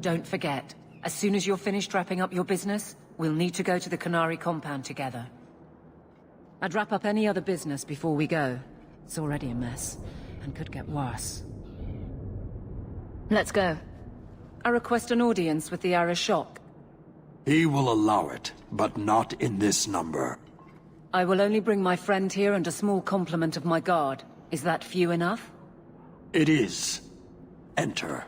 Don't forget, as soon as you're finished wrapping up your business, we'll need to go to the Canary compound together. I'd wrap up any other business before we go. It's already a mess, and could get worse. Let's go. I request an audience with the Arishok. He will allow it, but not in this number. I will only bring my friend here and a small complement of my guard. Is that few enough? It is. Enter.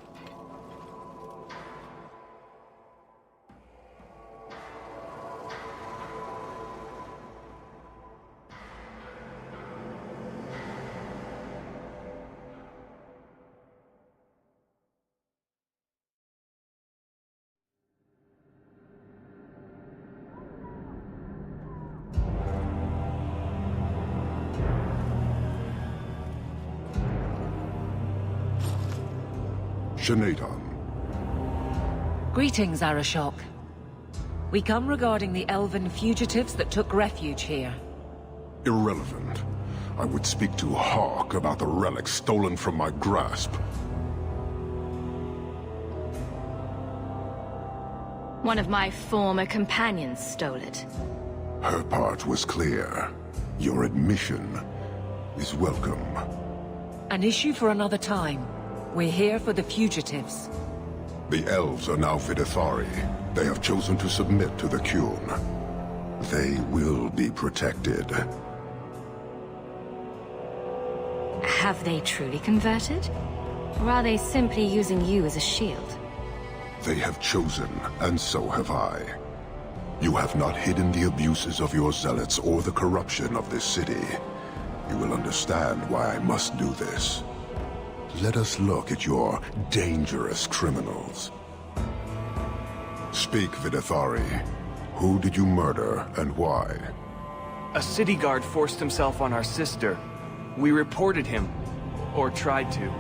Greetings, Arishok. We come regarding the elven fugitives that took refuge here. Irrelevant. I would speak to Hawk about the relic stolen from my grasp. One of my former companions stole it. Her part was clear. Your admission is welcome. An issue for another time. We're here for the fugitives. The elves are now Vidithari. They have chosen to submit to the Qun. They will be protected. Have they truly converted? Or are they simply using you as a shield? They have chosen, and so have I. You have not hidden the abuses of your zealots or the corruption of this city. You will understand why I must do this. Let us look at your dangerous criminals. Speak, Vidithari. Who did you murder, and why? A city guard forced himself on our sister. We reported him. Or tried to.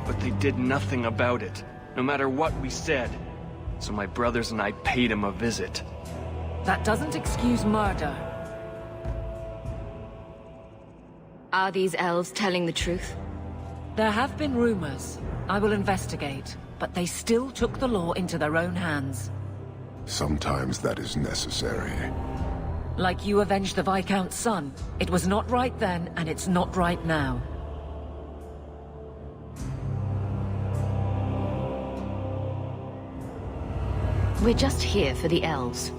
But they did nothing about it, no matter what we said. So my brothers and I paid him a visit. That doesn't excuse murder. Are these elves telling the truth? There have been rumors. I will investigate, but they still took the law into their own hands. Sometimes that is necessary. Like you avenged the Viscount's son. It was not right then, and it's not right now. We're just here for the elves.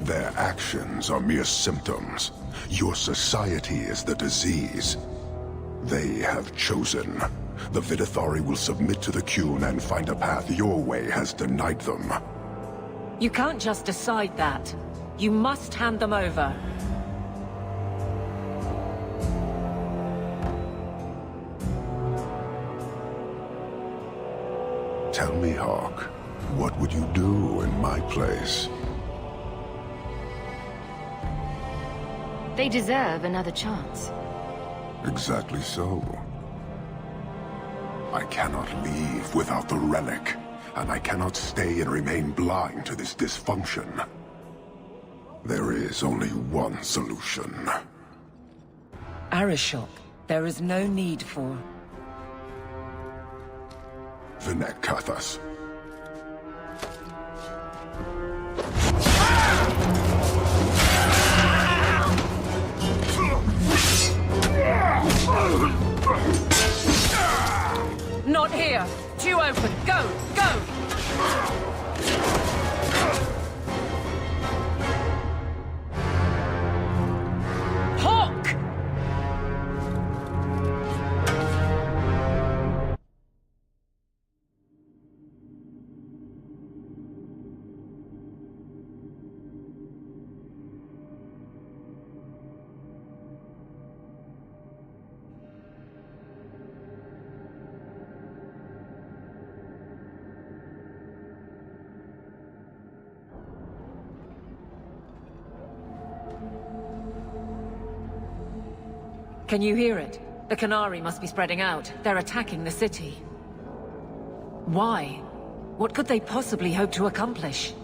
Their actions are mere symptoms. Your society is the disease. They have chosen. The Vidithari will submit to the Qun and find a path your way has denied them. You can't just decide that. You must hand them over. Tell me, Hawk, what would you do in my place? They deserve another chance. Exactly so. I cannot leave without the relic, and I cannot stay and remain blind to this dysfunction. There is only one solution. Arishok, there is no need for... Vinekathas. Not here! Too open! Go! Go! Hawk! Can you hear it? The Canary must be spreading out. They're attacking the city. Why? What could they possibly hope to accomplish?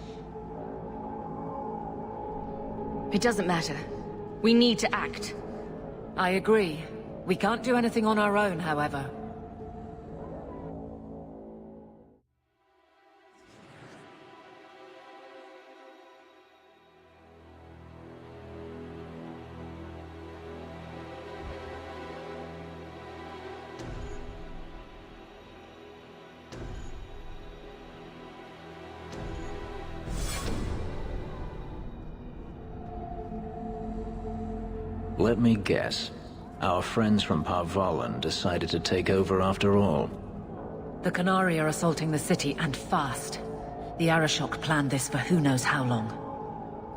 It doesn't matter. We need to act. I agree. We can't do anything on our own, however. Let me guess. Our friends from Parvalan decided to take over after all. The Kanare are assaulting the city, and fast. The Arashok planned this for who knows how long.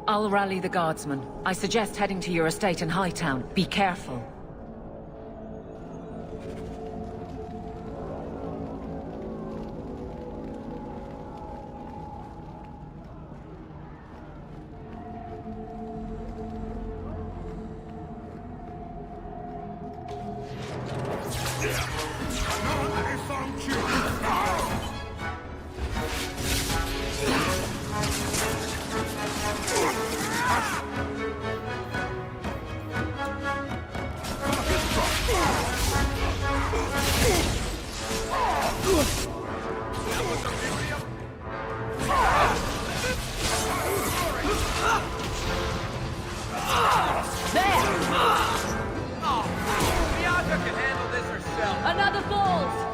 I'll rally the guardsmen. I suggest heading to your estate in Hightown. Be careful. Another falls!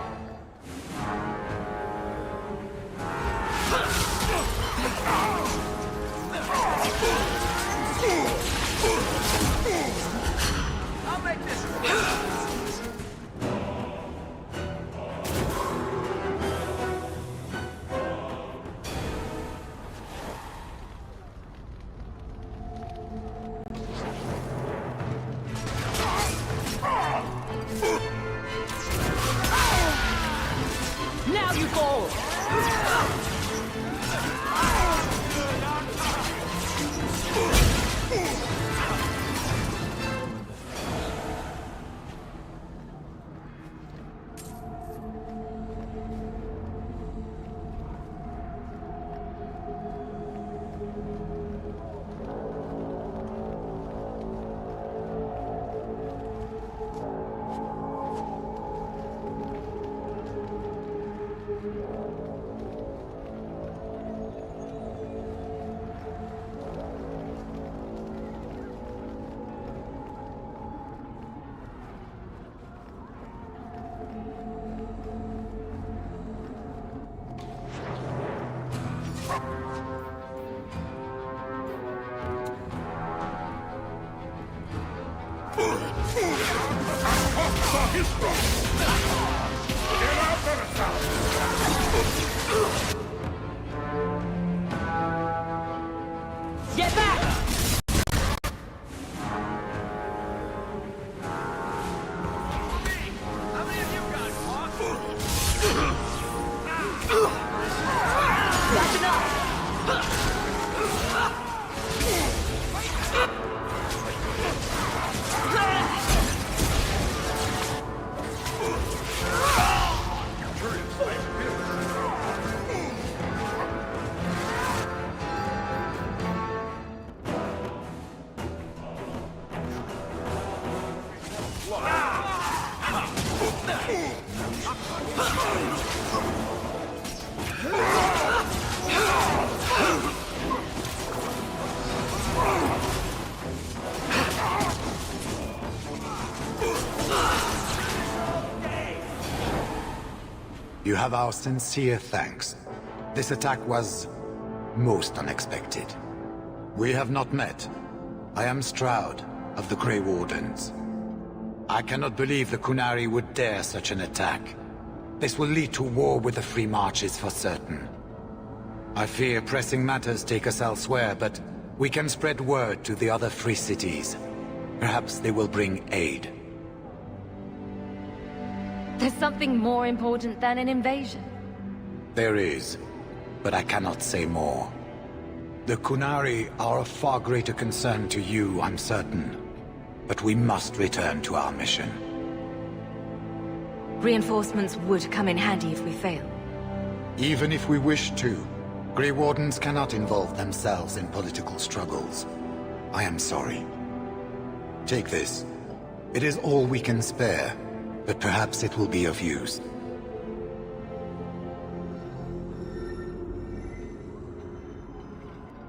I'll make this. Now you fall! Get back! How many of you got caught? That's enough! You have our sincere thanks. This attack was most unexpected. We have not met. I am Stroud of the Grey Wardens. I cannot believe the Kunari would dare such an attack. This will lead to war with the Free Marches for certain. I fear pressing matters take us elsewhere, but we can spread word to the other free cities. Perhaps they will bring aid. There's something more important than an invasion. There is, but I cannot say more. The Kunari are of far greater concern to you, I'm certain. But we must return to our mission. Reinforcements would come in handy if we fail. Even if we wish to, Grey Wardens cannot involve themselves in political struggles. I am sorry. Take this. It is all we can spare, but perhaps it will be of use.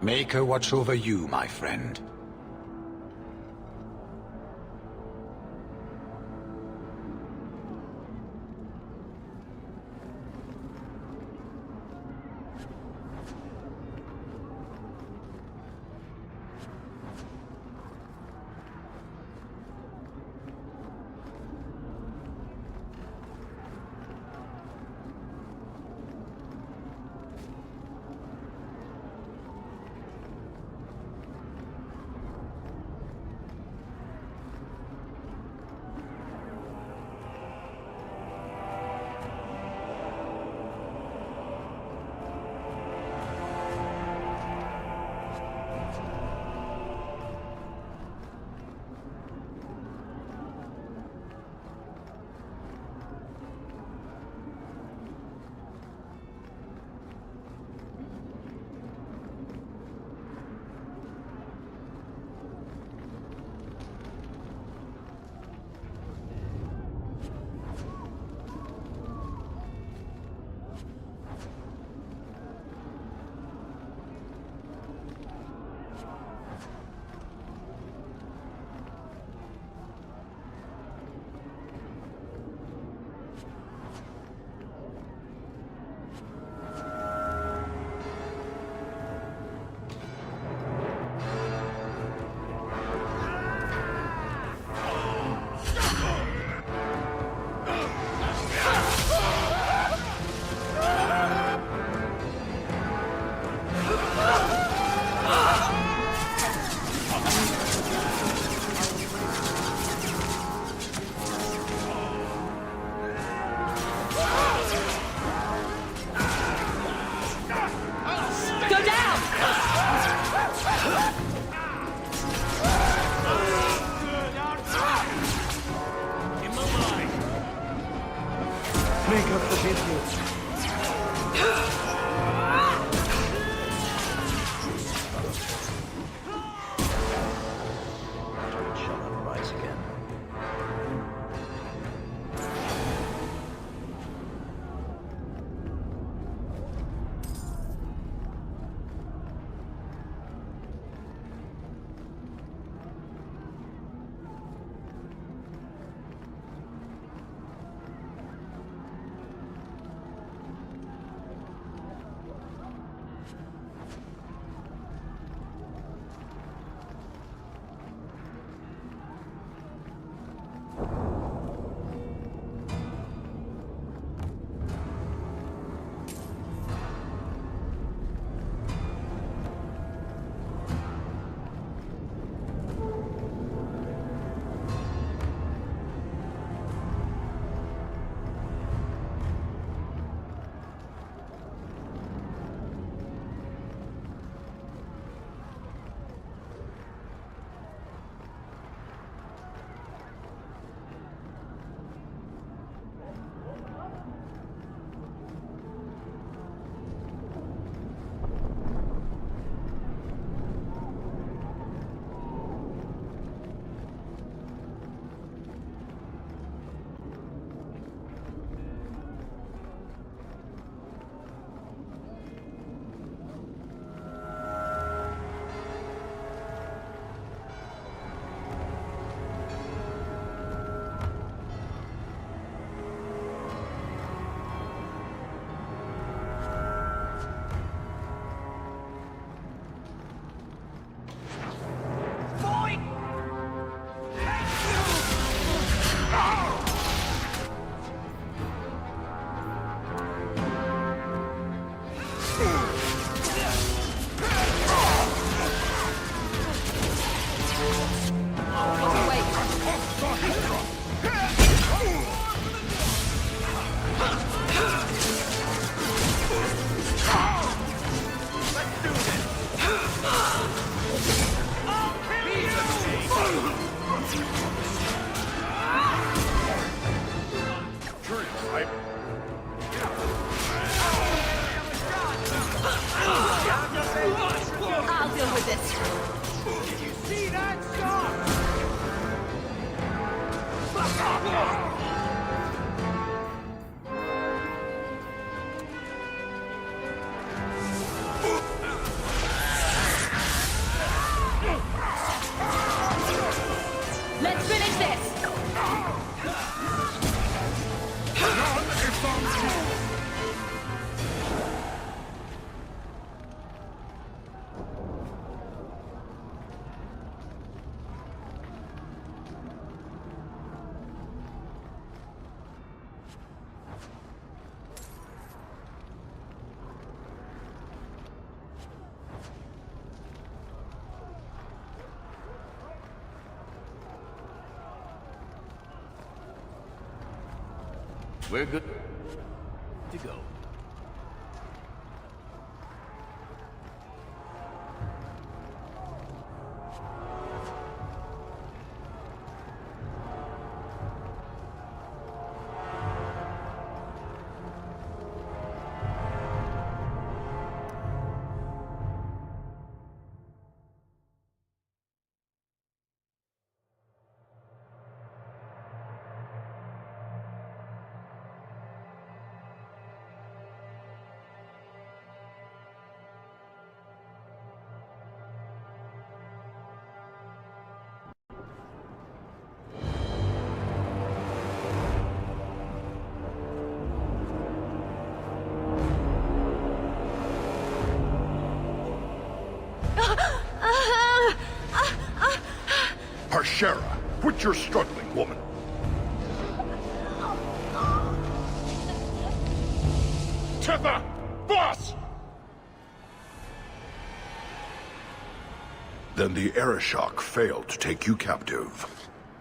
Make her watch over you, my friend. Make up the business. Shall not rise again. I'll deal with this. Did you see that star? Let's finish this. We're good to go. Harshera, quit your struggling, woman. Tether! Boss! Then the Arishok failed to take you captive.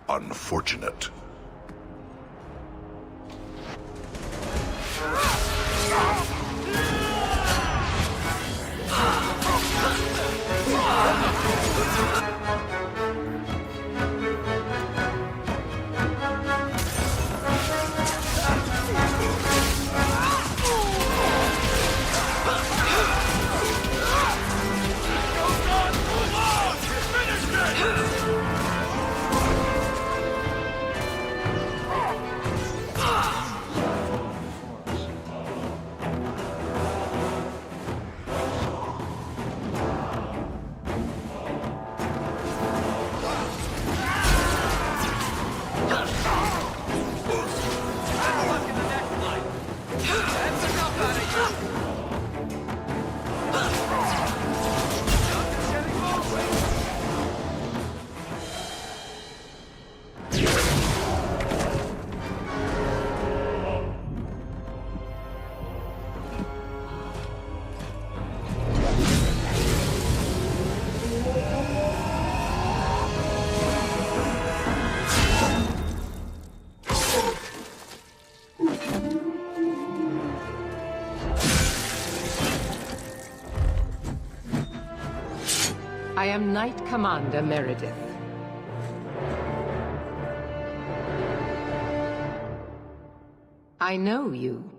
Unfortunate. I am Knight Commander Meredith. I know you.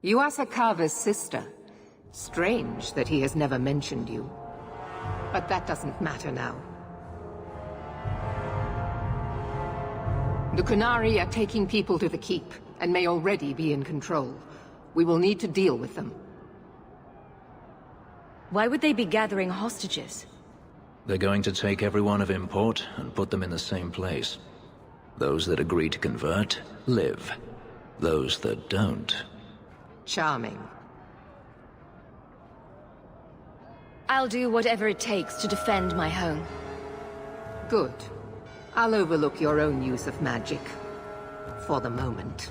You are Sakava's sister. Strange that he has never mentioned you. But that doesn't matter now. The Kunari are taking people to the keep, and may already be in control. We will need to deal with them. Why would they be gathering hostages? They're going to take everyone of import and put them in the same place. Those that agree to convert, live. Those that don't... Charming. I'll do whatever it takes to defend my home. Good. I'll overlook your own use of magic. For the moment.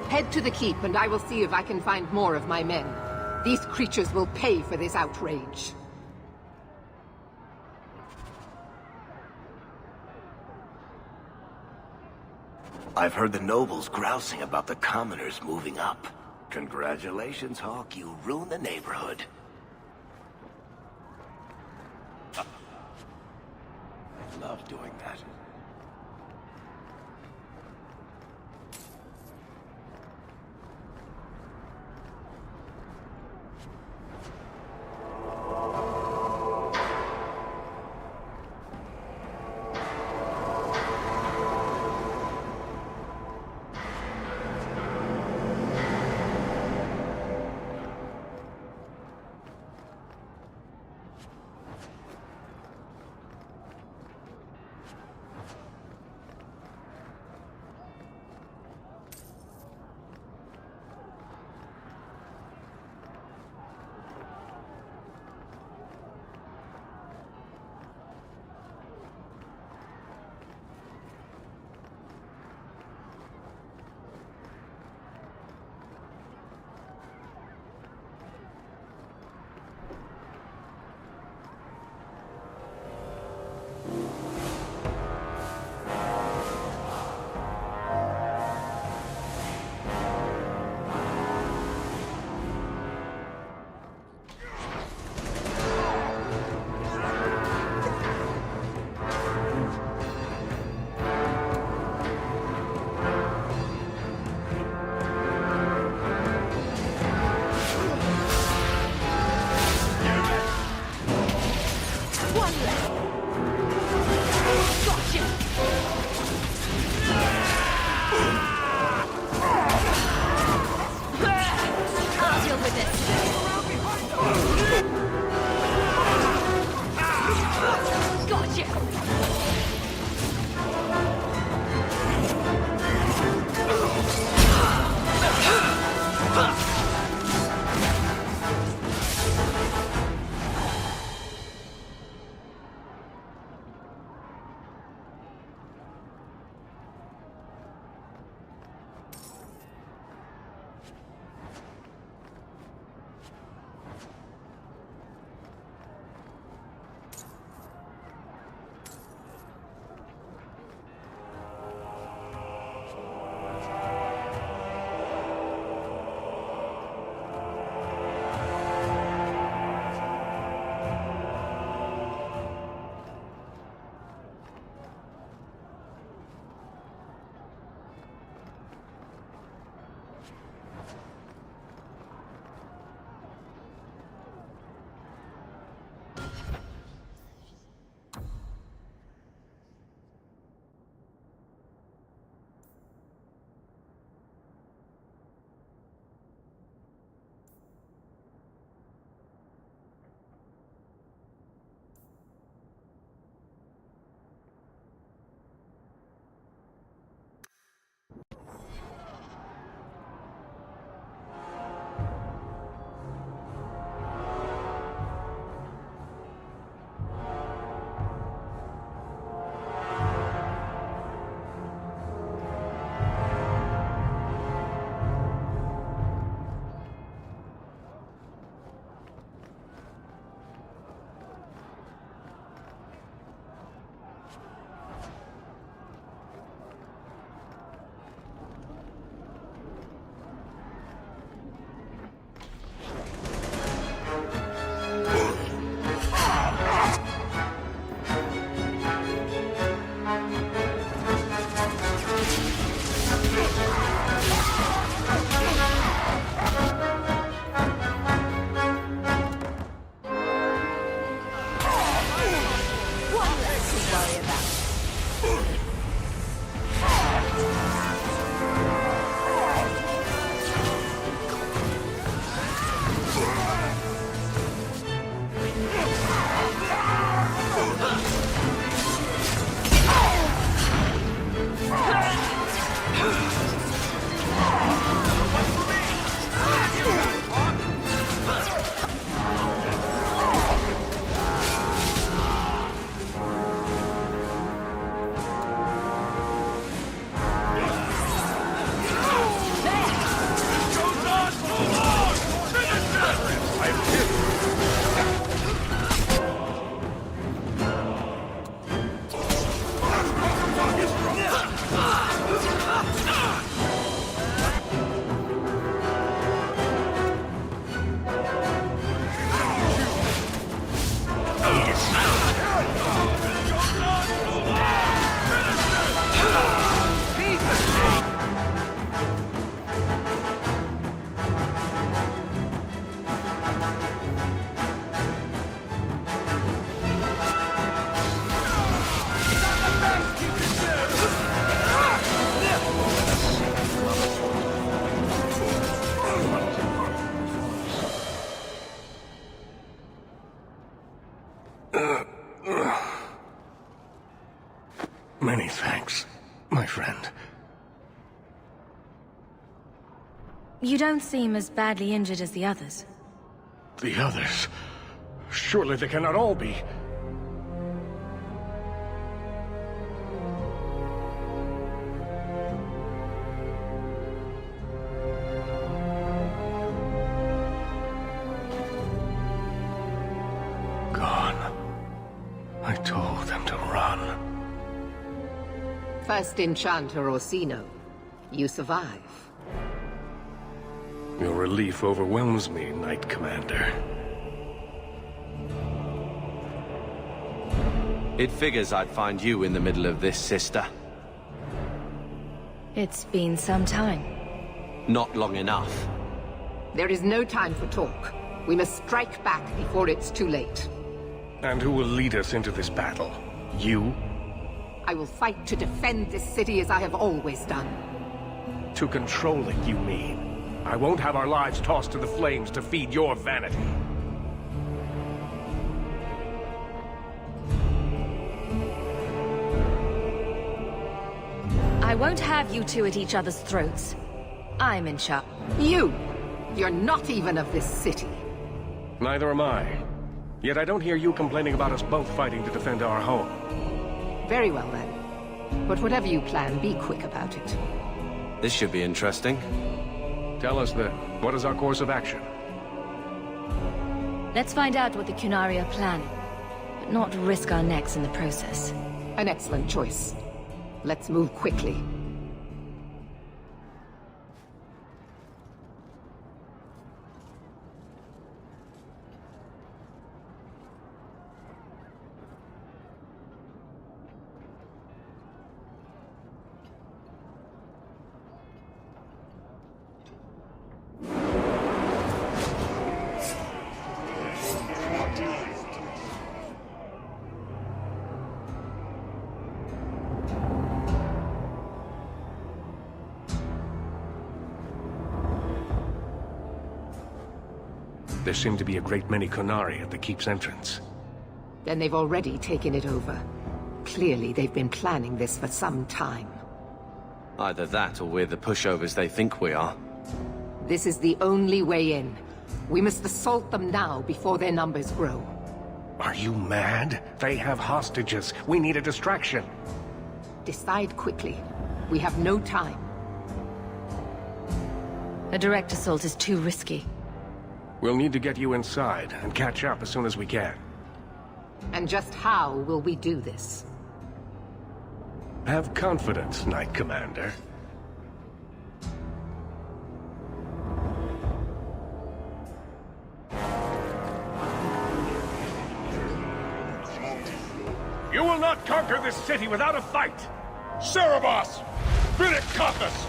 Head to the keep and I will see if I can find more of my men. These creatures will pay for this outrage. I've heard the nobles grousing about the commoners moving up. Congratulations, Hawk. You ruined the neighborhood. I love doing that. You don't seem as badly injured as the others. The others? Surely they cannot all be. Gone. I told them to run. First enchanter Orsino. You survive. Your relief overwhelms me, Knight Commander. It figures I'd find you in the middle of this, sister. It's been some time. Not long enough. There is no time for talk. We must strike back before it's too late. And who will lead us into this battle? You? I will fight to defend this city as I have always done. To control it, you mean? I won't have our lives tossed to the flames to feed your vanity. I won't have you two at each other's throats. I'm in charge. You're not even of this city. Neither am I. Yet I don't hear you complaining about us both fighting to defend our home. Very well then. But whatever you plan, be quick about it. This should be interesting. Tell us then, what is our course of action? Let's find out what the Kunari are planning, but not risk our necks in the process. An excellent choice. Let's move quickly. There seem to be a great many Kunari at the keep's entrance. Then they've already taken it over. Clearly, they've been planning this for some time. Either that, or we're the pushovers they think we are. This is the only way in. We must assault them now before their numbers grow. Are you mad? They have hostages. We need a distraction. Decide quickly. We have no time. A direct assault is too risky. We'll need to get you inside and catch up as soon as we can. And just how will we do this? Have confidence, Knight Commander. You will not conquer this city without a fight! Cerebos! Spirit Compass!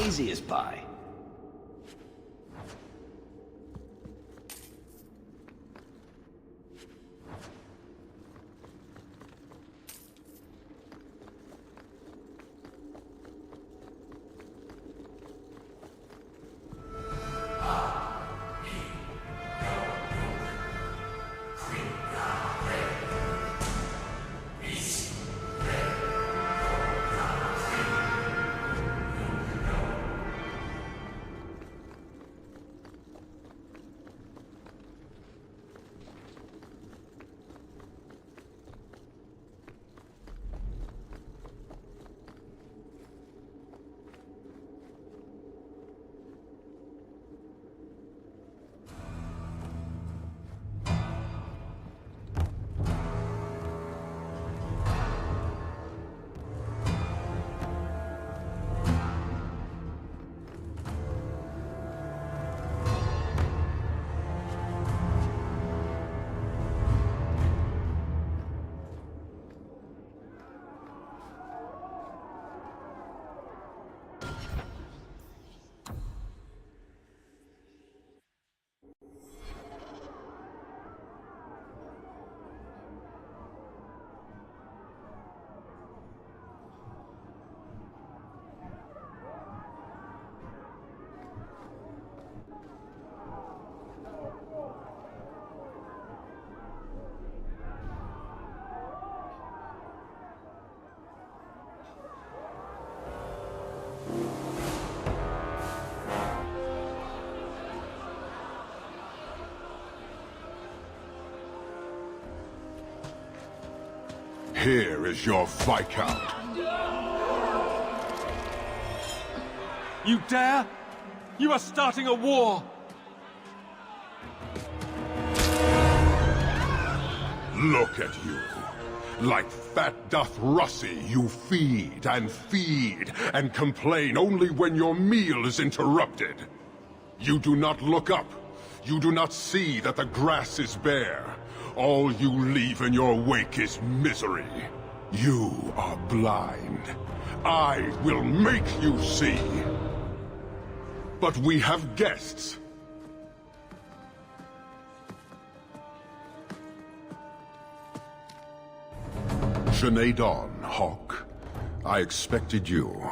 easy as pie. Here is your Viscount. You dare? You are starting a war! Look at you. Like fat doth Russie, you feed and complain only when your meal is interrupted. You do not look up. You do not see that the grass is bare. All you leave in your wake is misery. You are blind. I will make you see. But we have guests. Sinead Dawn, Hawk. I expected you.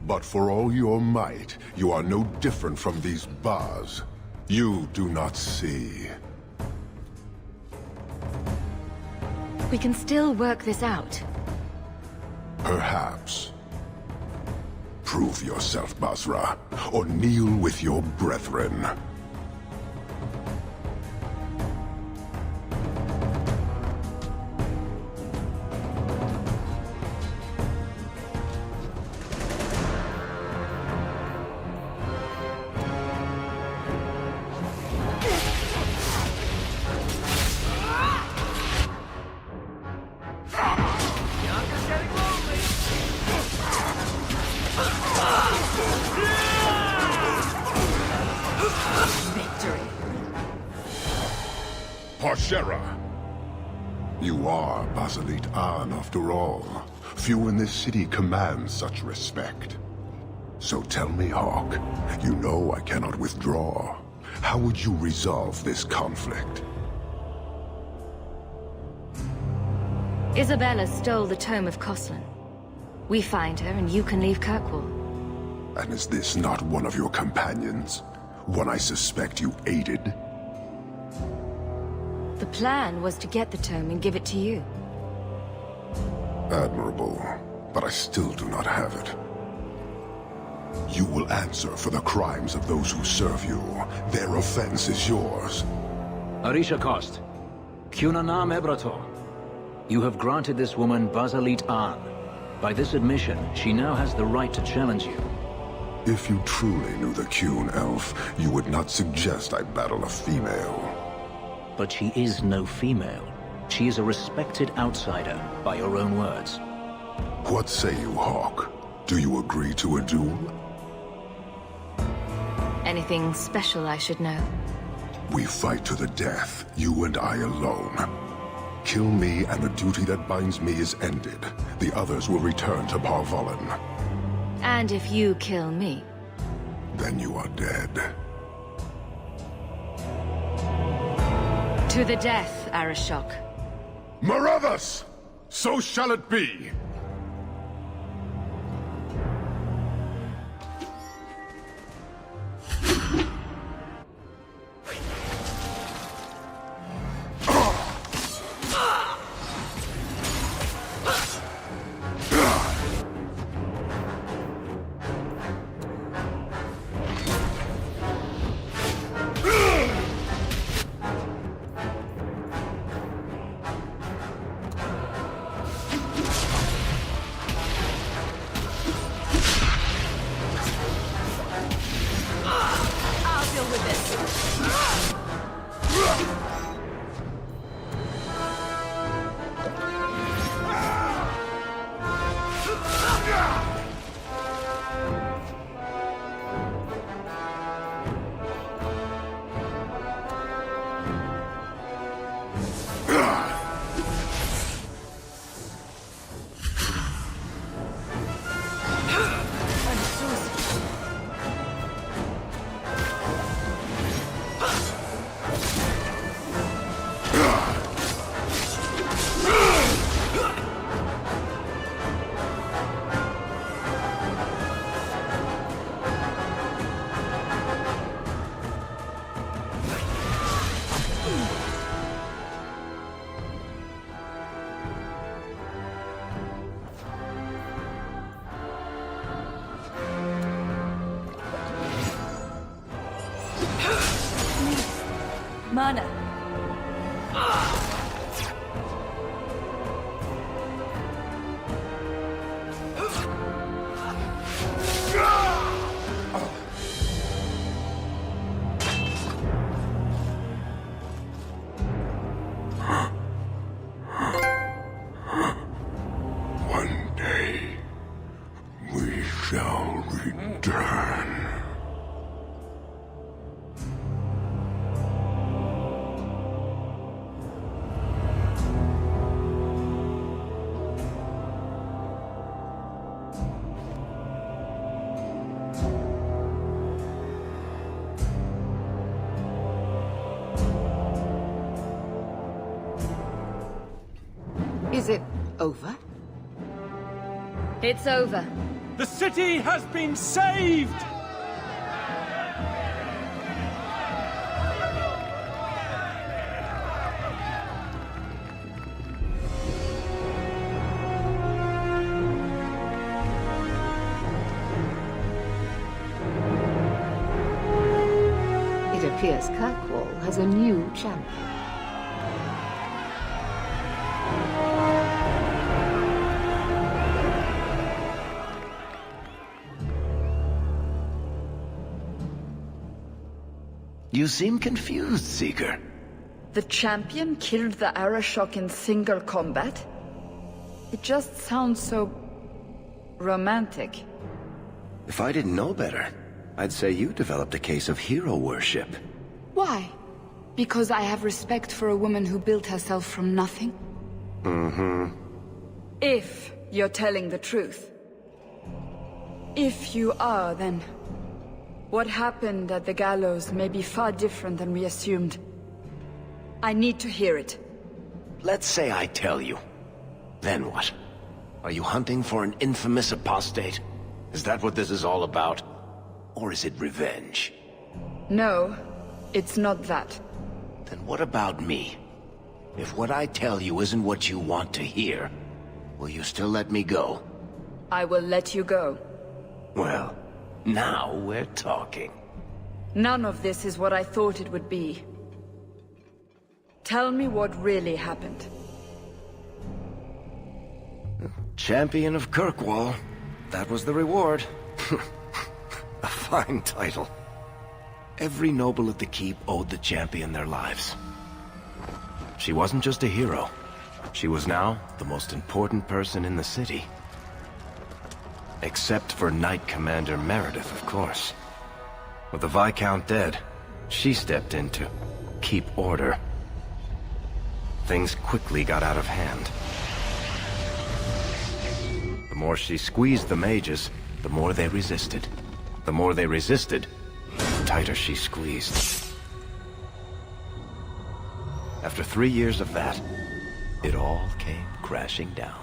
But for all your might, you are no different from these bars. You do not see. We can still work this out. Perhaps. Prove yourself, Basra, or kneel with your brethren. You are Basalit An, after all. Few in this city command such respect. So tell me, Hawk, you know I cannot withdraw. How would you resolve this conflict? Isabella stole the tome of Coslin. We find her and you can leave Kirkwall. And is this not one of your companions? One I suspect you aided? The plan was to get the tome and give it to you. Admirable, but I still do not have it. You will answer for the crimes of those who serve you. Their offense is yours. Arisha Kost, Kunanam Ebrato. You have granted this woman Basalit An. By this admission, she now has the right to challenge you. If you truly knew the Kun elf, you would not suggest I battle a female. But she is no female. She is a respected outsider, by your own words. What say you, Hawk? Do you agree to a duel? Anything special I should know? We fight to the death, you and I alone. Kill me and the duty that binds me is ended. The others will return to Parvolan. And if you kill me? Then you are dead. To the death, Arashok. Marathas! So shall it be! Mana. One day, we shall return. Is it over? It's over. The city has been saved! It appears Kirkwall has a new champion. You seem confused, Seeker. The champion killed the Arashok in single combat? It just sounds so... romantic. If I didn't know better, I'd say you developed a case of hero worship. Why? Because I have respect for a woman who built herself from nothing? Mm-hmm. If you're telling the truth. If you are, then... what happened at the gallows may be far different than we assumed. I need to hear it. Let's say I tell you. Then what? Are you hunting for an infamous apostate? Is that what this is all about? Or is it revenge? No, it's not that. Then what about me? If what I tell you isn't what you want to hear, will you still let me go? I will let you go. Well, now we're talking. None of this is what I thought it would be. Tell me what really happened. Champion of Kirkwall. That was the reward. A fine title. Every noble at the keep owed the champion their lives. She wasn't just a hero. She was now the most important person in the city. Except for Knight Commander Meredith, of course. With the Viscount dead, she stepped in to keep order. Things quickly got out of hand. The more she squeezed the mages, the more they resisted. The more they resisted, the tighter she squeezed. After 3 years of that, it all came crashing down.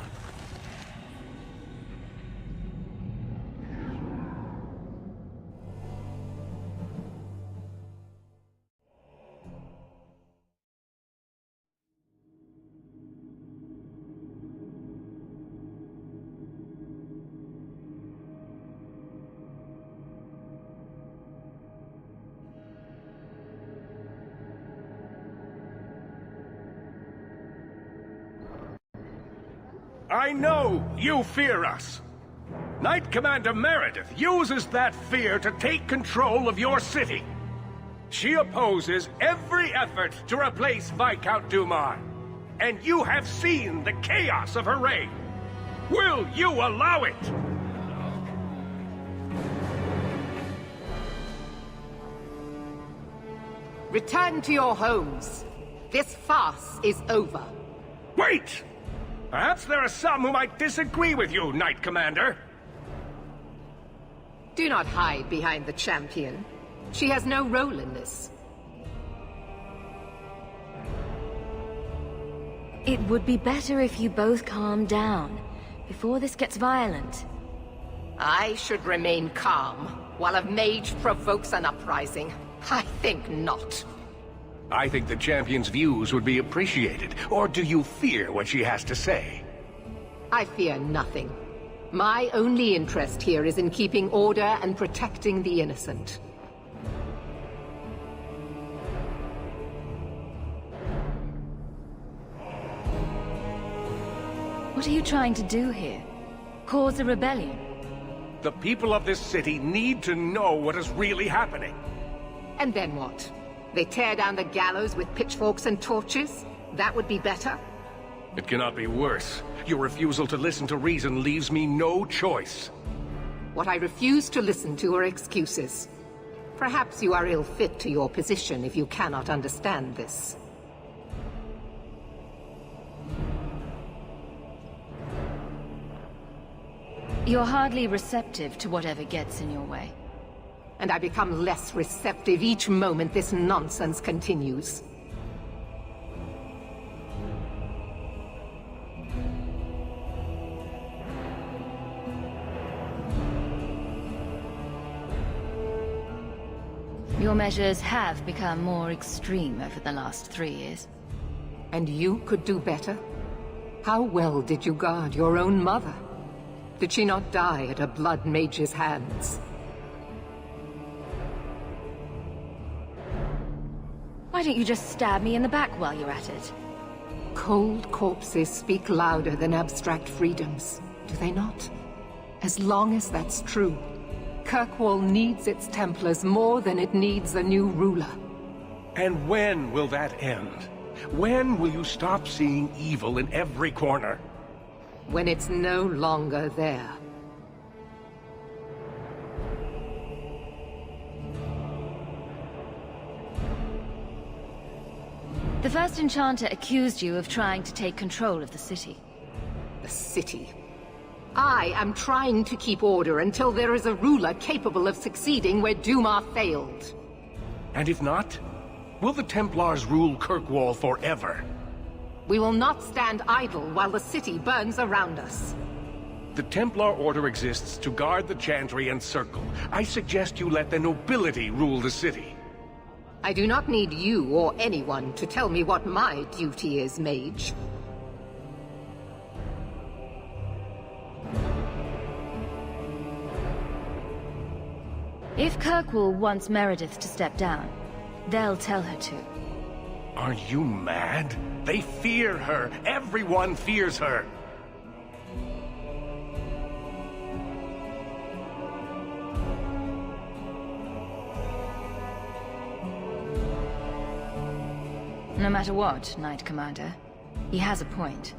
I know you fear us. Knight Commander Meredith uses that fear to take control of your city. She opposes every effort to replace Viscount Dumar. And you have seen the chaos of her reign. Will you allow it? Return to your homes. This farce is over. Wait! Perhaps there are some who might disagree with you, Knight Commander. Do not hide behind the champion. She has no role in this. It would be better if you both calm down before this gets violent. I should remain calm while a mage provokes an uprising. I think not. I think the champion's views would be appreciated. Or do you fear what she has to say? I fear nothing. My only interest here is in keeping order and protecting the innocent. What are you trying to do here? Cause a rebellion? The people of this city need to know what is really happening. And then what? They tear down the gallows with pitchforks and torches? That would be better? It cannot be worse. Your refusal to listen to reason leaves me no choice. What I refuse to listen to are excuses. Perhaps you are ill-fit to your position if you cannot understand this. You're hardly receptive to whatever gets in your way. And I become less receptive each moment this nonsense continues. Your measures have become more extreme over the last 3 years. And you could do better? How well did you guard your own mother? Did she not die at a blood mage's hands? Why don't you just stab me in the back while you're at it? Cold corpses speak louder than abstract freedoms, do they not? As long as that's true, Kirkwall needs its Templars more than it needs a new ruler. And when will that end? When will you stop seeing evil in every corner? When it's no longer there. The first enchanter accused you of trying to take control of the city. The city? I am trying to keep order until there is a ruler capable of succeeding where Dumar failed. And if not, will the Templars rule Kirkwall forever? We will not stand idle while the city burns around us. The Templar Order exists to guard the Chantry and Circle. I suggest you let the nobility rule the city. I do not need you or anyone to tell me what my duty is, Mage. If Kirkwall wants Meredith to step down, they'll tell her to. Are you mad? They fear her. Everyone fears her. No matter what, Knight Commander, he has a point.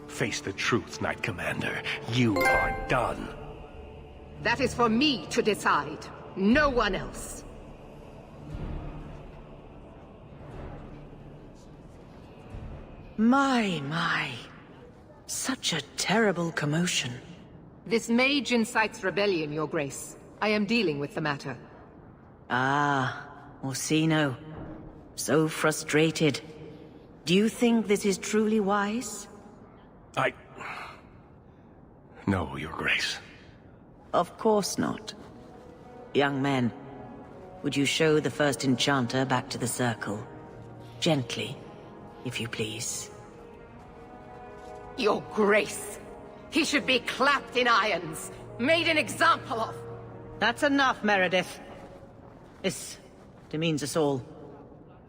Face the truth, Knight Commander. You are done. That is for me to decide. No one else. My. Such a terrible commotion. This mage incites rebellion, Your Grace. I am dealing with the matter. Ah, Orsino. So frustrated. Do you think this is truly wise? No, Your Grace. Of course not. Young men, would you show the first enchanter back to the circle? Gently, if you please. Your Grace! He should be clapped in irons, made an example of! That's enough, Meredith. This demeans us all.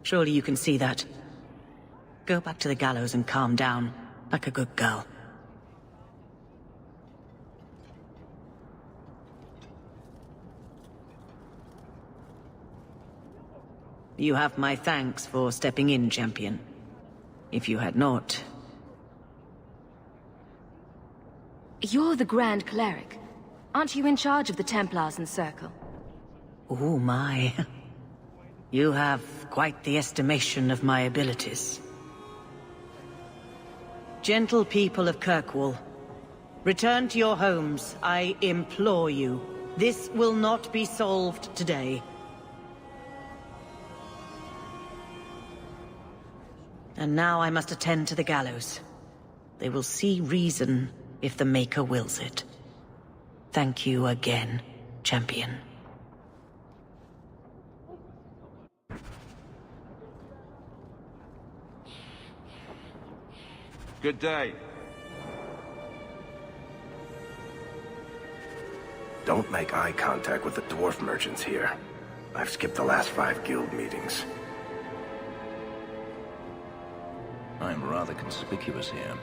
Surely you can see that. Go back to the gallows and calm down, like a good girl. You have my thanks for stepping in, champion. If you had not... You're the Grand Cleric. Aren't you in charge of the Templars and Circle? Oh my. You have quite the estimation of my abilities. Gentle people of Kirkwall, return to your homes, I implore you. This will not be solved today. And now I must attend to the gallows. They will see reason if the Maker wills it. Thank you again, champion. Good day. Don't make eye contact with the dwarf merchants here. I've skipped the last 5 guild meetings. I'm rather conspicuous here.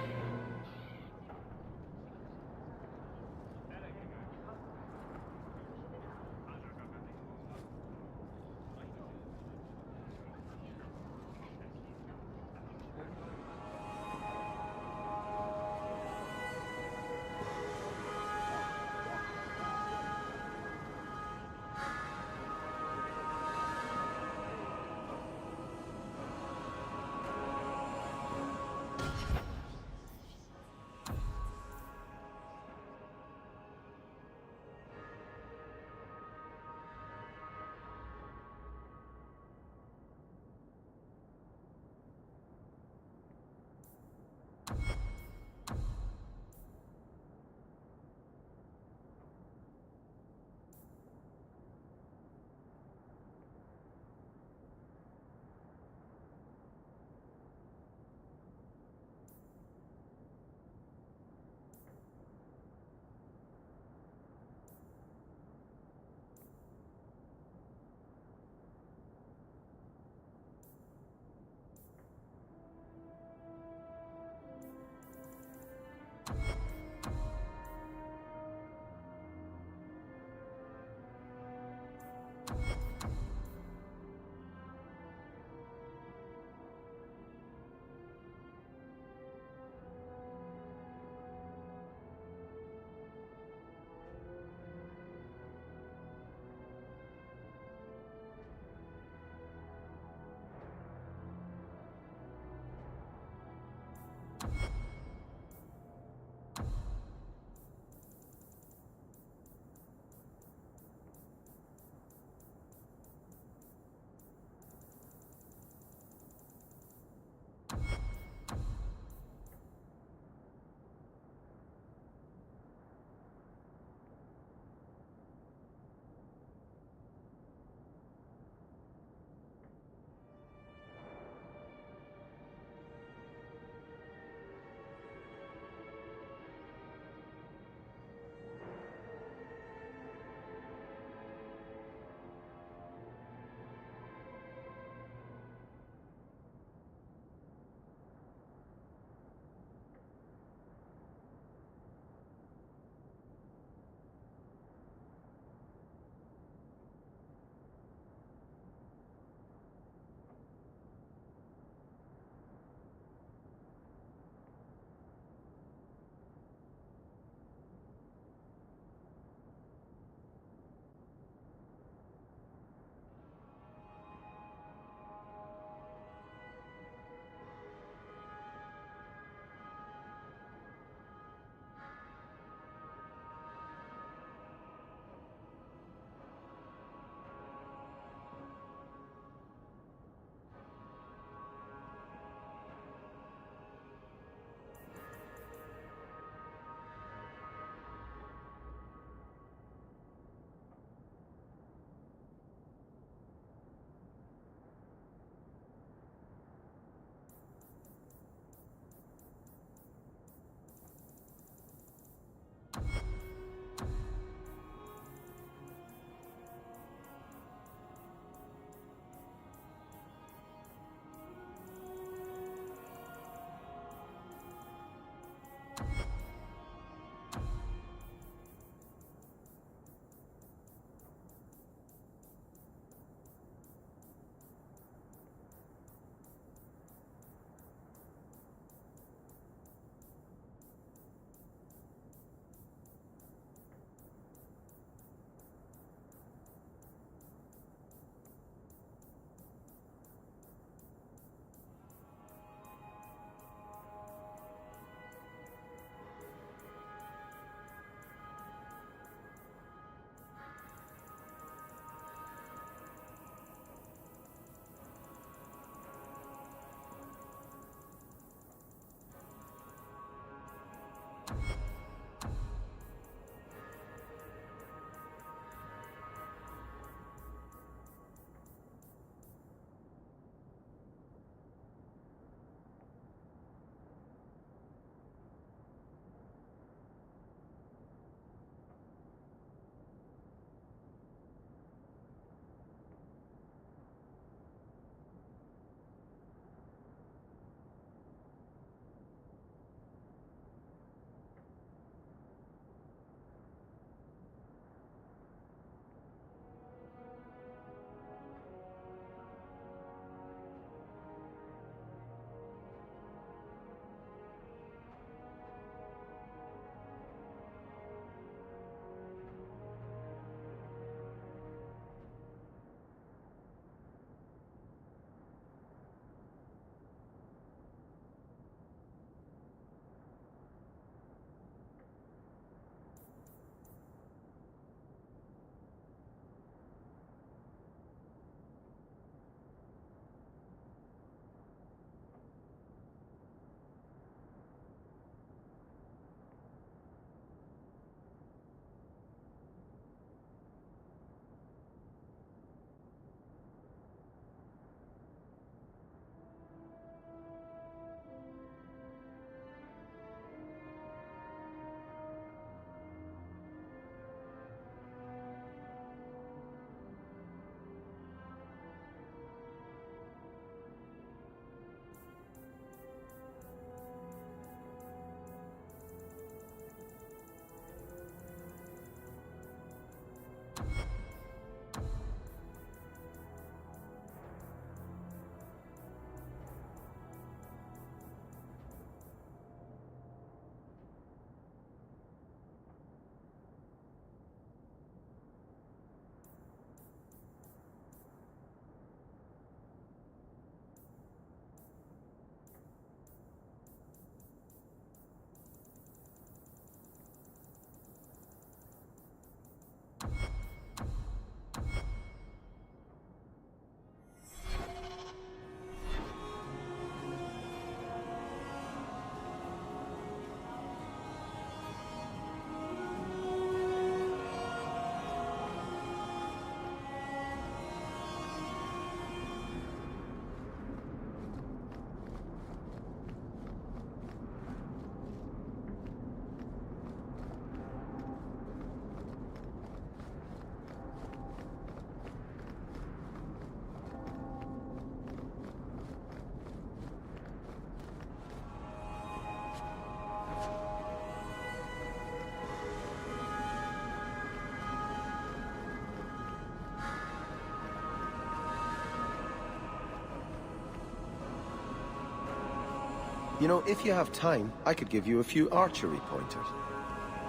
You know, if you have time, I could give you a few archery pointers.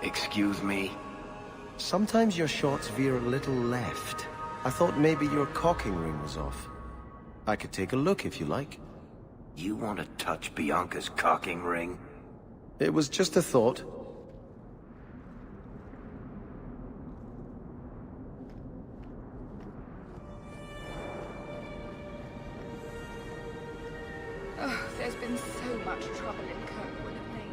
Excuse me? Sometimes your shots veer a little left. I thought maybe your cocking ring was off. I could take a look if you like. You want to touch Bianca's cocking ring? It was just a thought. Oh, there's been so much trouble in Kirkwall of late.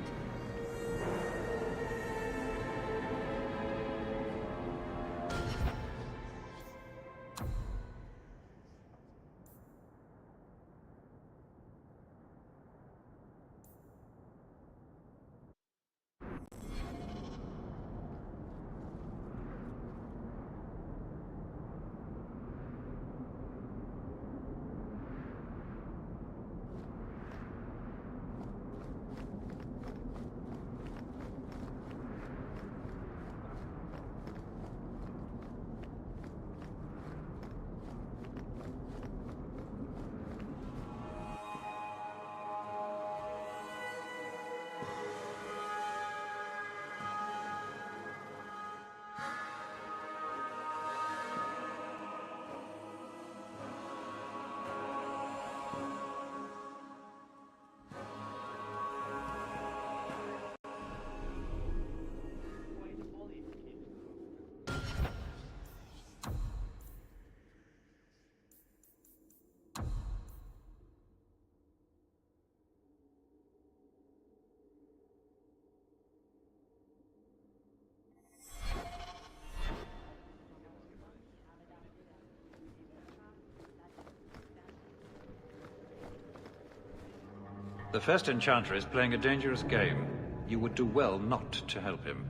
The first enchanter is playing a dangerous game. You would do well not to help him.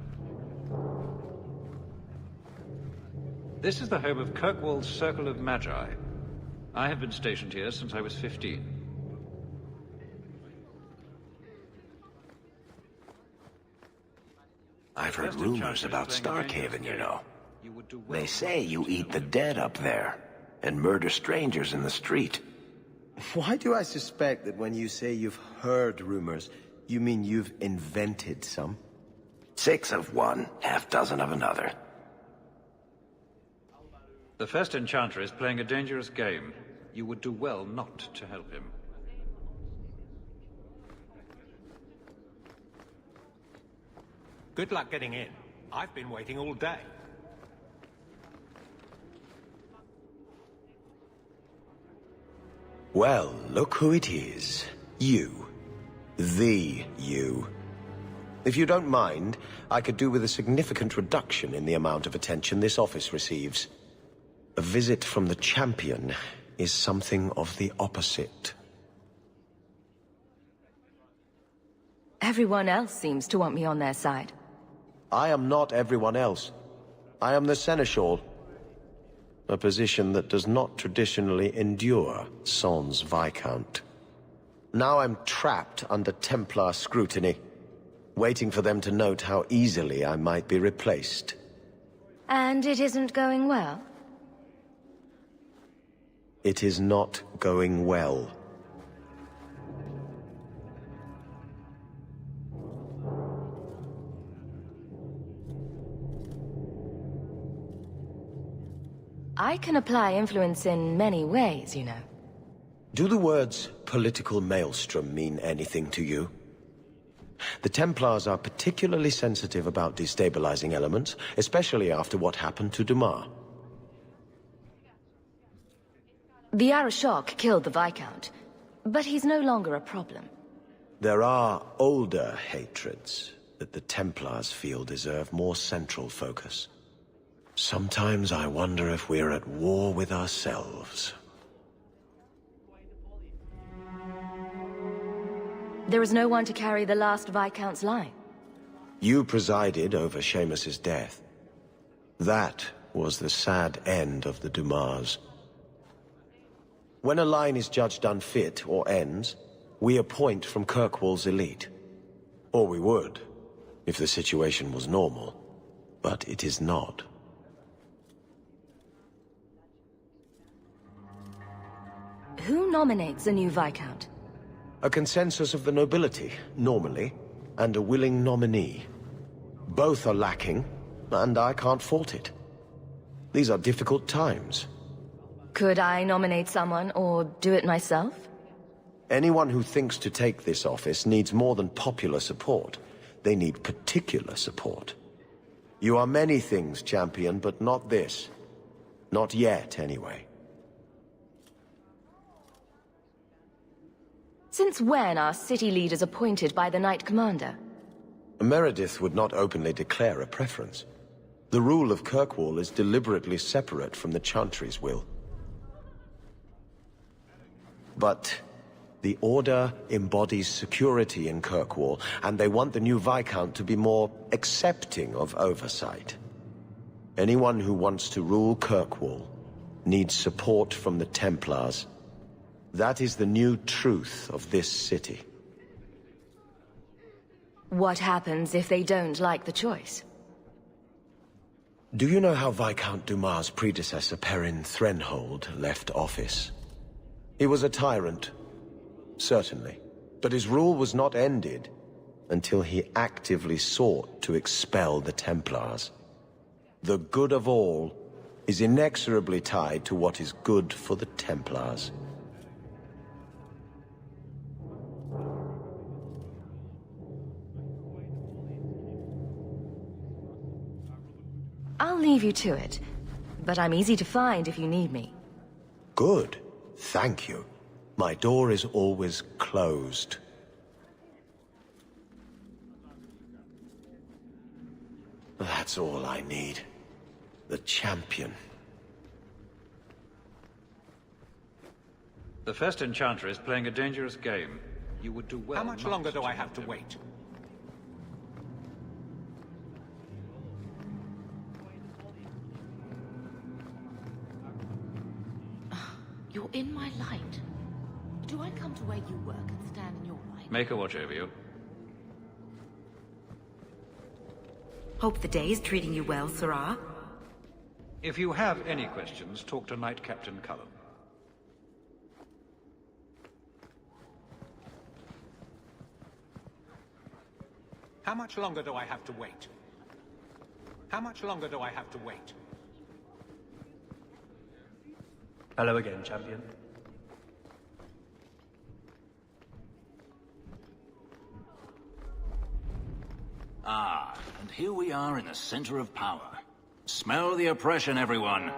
This is the home of Kirkwall's Circle of Magi. I have been stationed here since I was 15. I've heard rumors about Starkhaven, you know. They say you eat the dead up there, and murder strangers in the street. Why do I suspect that when you say you've heard rumors, you mean you've invented some? 6 of one, half-dozen of another. The first enchanter is playing a dangerous game. You would do well not to help him. Good luck getting in. I've been waiting all day. Well, look who it is. You. The you. If you don't mind, I could do with a significant reduction in the amount of attention this office receives. A visit from the champion is something of the opposite. Everyone else seems to want me on their side. I am not everyone else. I am the Seneschal. A position that does not traditionally endure sans Viscount. Now I'm trapped under Templar scrutiny, waiting for them to note how easily I might be replaced. And it isn't going well? It is not going well. I can apply influence in many ways, you know. Do the words political maelstrom mean anything to you? The Templars are particularly sensitive about destabilizing elements, especially after what happened to Dumas. The Arashok killed the Viscount, but he's no longer a problem. There are older hatreds that the Templars feel deserve more central focus. Sometimes I wonder if we're at war with ourselves. There is no one to carry the last Viscount's line. You presided over Seamus's death. That was the sad end of the Dumas. When a line is judged unfit or ends, we appoint from Kirkwall's elite. Or we would, if the situation was normal. But it is not. Who nominates a new Viscount? A consensus of the nobility, normally, and a willing nominee. Both are lacking, and I can't fault it. These are difficult times. Could I nominate someone, or do it myself? Anyone who thinks to take this office needs more than popular support. They need particular support. You are many things, champion, but not this. Not yet, anyway. Since when are city leaders appointed by the Knight Commander? Meredith would not openly declare a preference. The rule of Kirkwall is deliberately separate from the Chantry's will. But the Order embodies security in Kirkwall, and they want the new Viscount to be more accepting of oversight. Anyone who wants to rule Kirkwall needs support from the Templars. That is the new truth of this city. What happens if they don't like the choice? Do you know how Viscount Dumas' predecessor Perrin Threnhold left office? He was a tyrant, certainly, but his rule was not ended until he actively sought to expel the Templars. The good of all is inexorably tied to what is good for the Templars. I'll leave you to it, but I'm easy to find if you need me. Good. Thank you. My door is always closed. That's all I need. The champion. The first enchanter is playing a dangerous game. You would do well. How much longer do I have to wait? You're in my light. Do I come to where you work and stand in your light? Make her watch over you. Hope the day is treating you well, Sirrah. If you have any questions, talk to Knight Captain Cullen. How much longer do I have to wait? How much longer do I have to wait? Hello again, champion. Ah, and here we are in the center of power. Smell the oppression, everyone.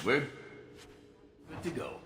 We're good to go.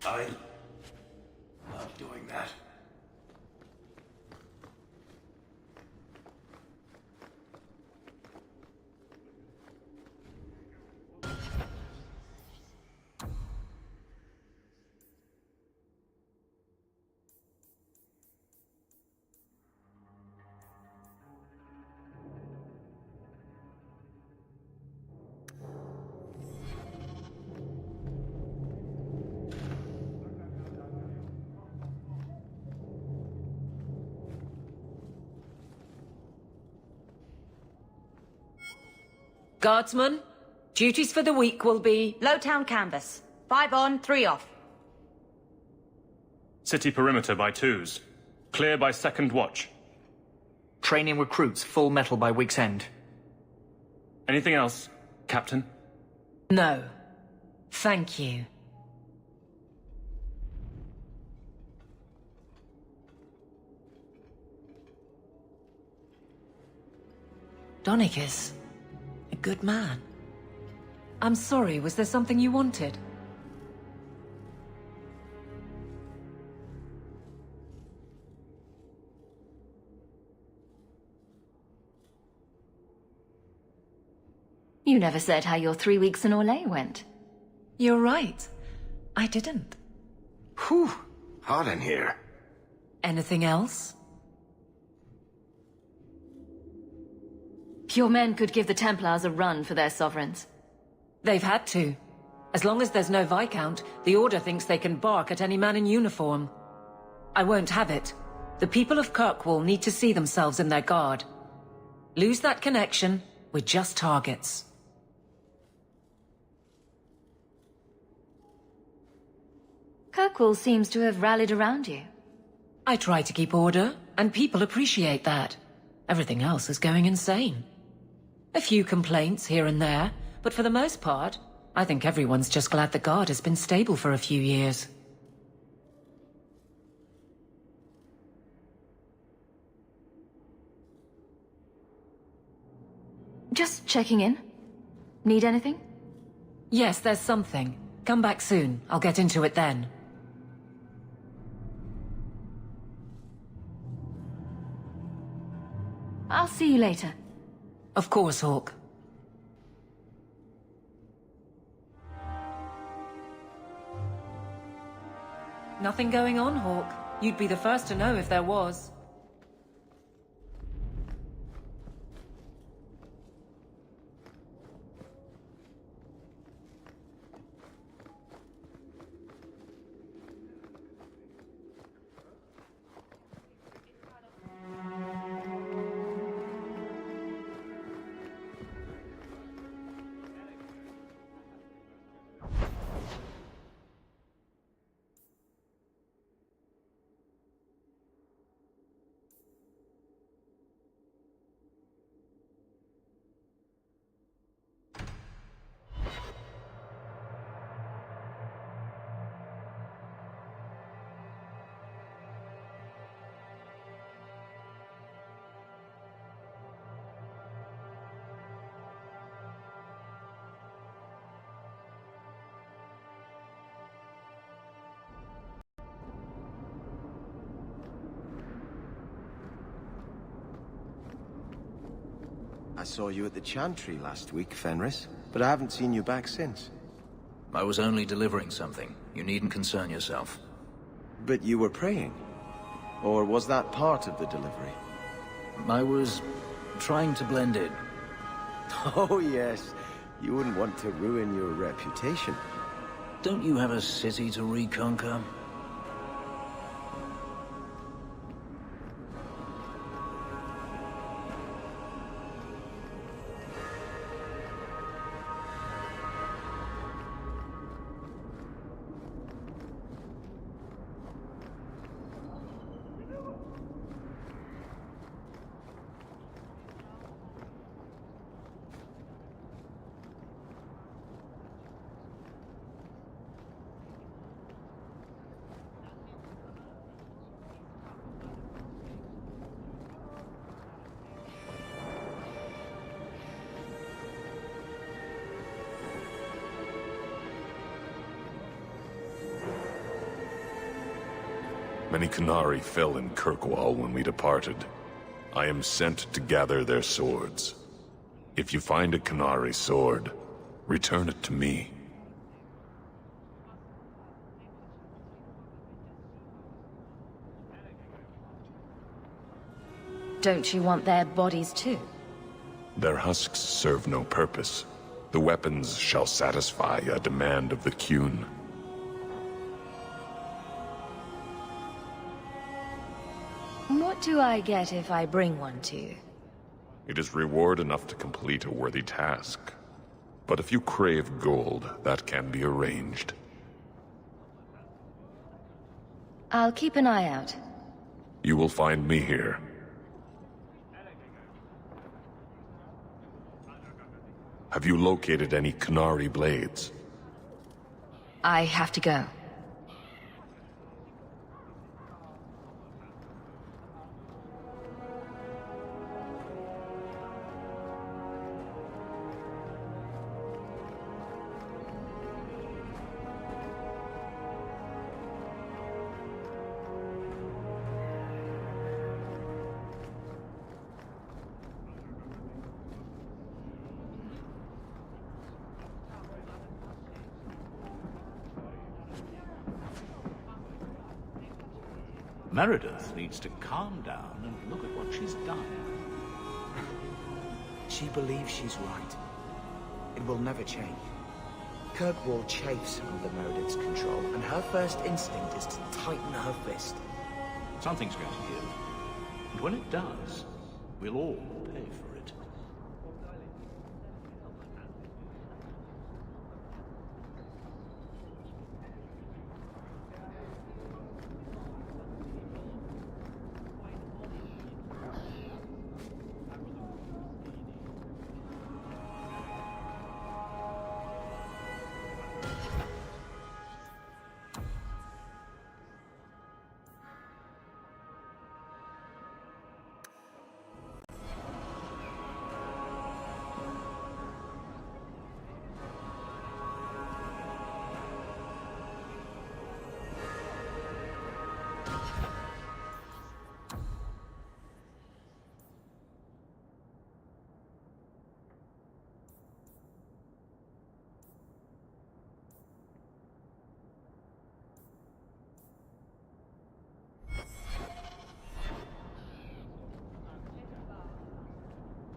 I love doing that. Guardsmen, duties for the week will be... Lowtown canvas. 5 on, 3 off. City perimeter by 2s. Clear by 2nd watch. Training recruits full metal by week's end. Anything else, Captain? No. Thank you. Donnick is a good man. I'm sorry, was there something you wanted? You never said how your 3 weeks in Orlais went. You're right. I didn't. Whew. Hot in here. Anything else? Your men could give the Templars a run for their sovereigns. They've had to. As long as there's no Viscount, the Order thinks they can bark at any man in uniform. I won't have it. The people of Kirkwall need to see themselves in their guard. Lose that connection, we're just targets. Kirkwall seems to have rallied around you. I try to keep order, and people appreciate that. Everything else is going insane. A few complaints here and there, but for the most part, I think everyone's just glad the Guard has been stable for a few years. Just checking in. Need anything? Yes, there's something. Come back soon. I'll get into it then. I'll see you later. Of course, Hawk. Nothing going on, Hawk. You'd be the first to know if there was. I saw you at the Chantry last week, Fenris, but I haven't seen you back since. I was only delivering something. You needn't concern yourself. But you were praying? Or was that part of the delivery? I was trying to blend in. Oh yes, you wouldn't want to ruin your reputation. Don't you have a city to reconquer? Many kanare fell in Kirkwall when we departed. I am sent to gather their swords. If you find a kanare sword, return it to me. Don't you want their bodies too? Their husks serve no purpose. The weapons shall satisfy a demand of the Qun. What do I get if I bring one to you? It is reward enough to complete a worthy task. But if you crave gold, that can be arranged. I'll keep an eye out. You will find me here. Have you located any kanare blades? I have to go. Meredith needs to calm down and look at what she's done. She believes she's right. It will never change. Kirkwall chafes under Meredith's control, and her first instinct is to tighten her fist. Something's going to give. And when it does, we'll all pay for it.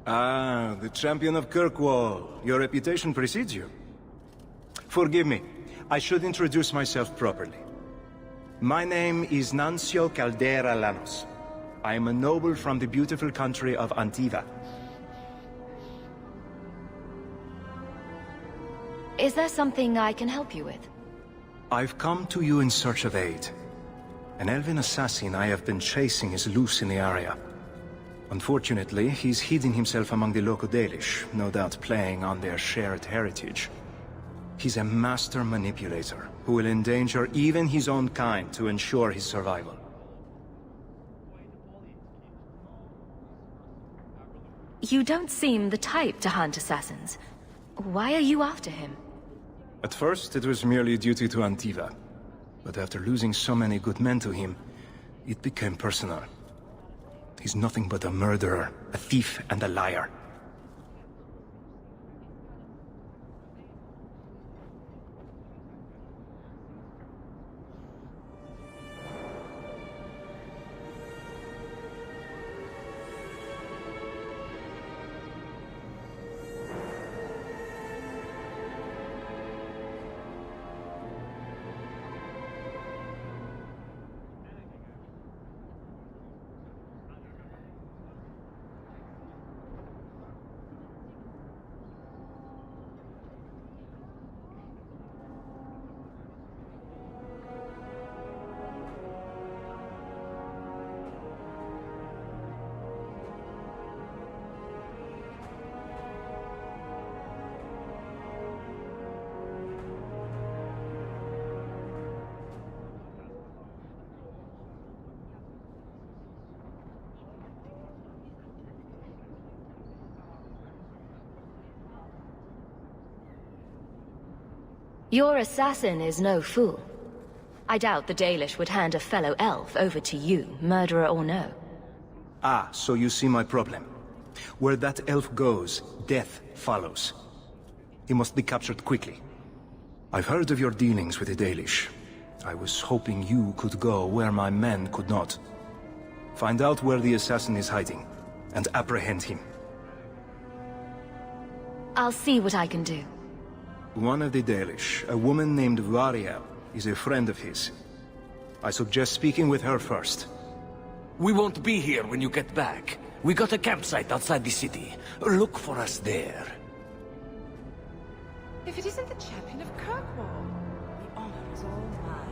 Ah, the champion of Kirkwall. Your reputation precedes you. Forgive me. I should introduce myself properly. My name is Nuncio Caldera Lanos. I am a noble from the beautiful country of Antiva. Is there something I can help you with? I've come to you in search of aid. An elven assassin I have been chasing is loose in the area. Unfortunately, he's hidden himself among the local Dalish, no doubt playing on their shared heritage. He's a master manipulator, who will endanger even his own kind to ensure his survival. You don't seem the type to hunt assassins. Why are you after him? At first, it was merely duty to Antiva. But after losing so many good men to him, it became personal. He's nothing but a murderer, a thief, and a liar. Your assassin is no fool. I doubt the Dalish would hand a fellow elf over to you, murderer or no. Ah, so you see my problem. Where that elf goes, death follows. He must be captured quickly. I've heard of your dealings with the Dalish. I was hoping you could go where my men could not. Find out where the assassin is hiding, and apprehend him. I'll see what I can do. One of the Dalish, a woman named Variel, is a friend of his. I suggest speaking with her first. We won't be here when you get back. We got a campsite outside the city. Look for us there. If it isn't the champion of Kirkwall, the honor is all mine.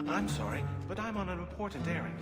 I'm sorry, but I'm on an important errand.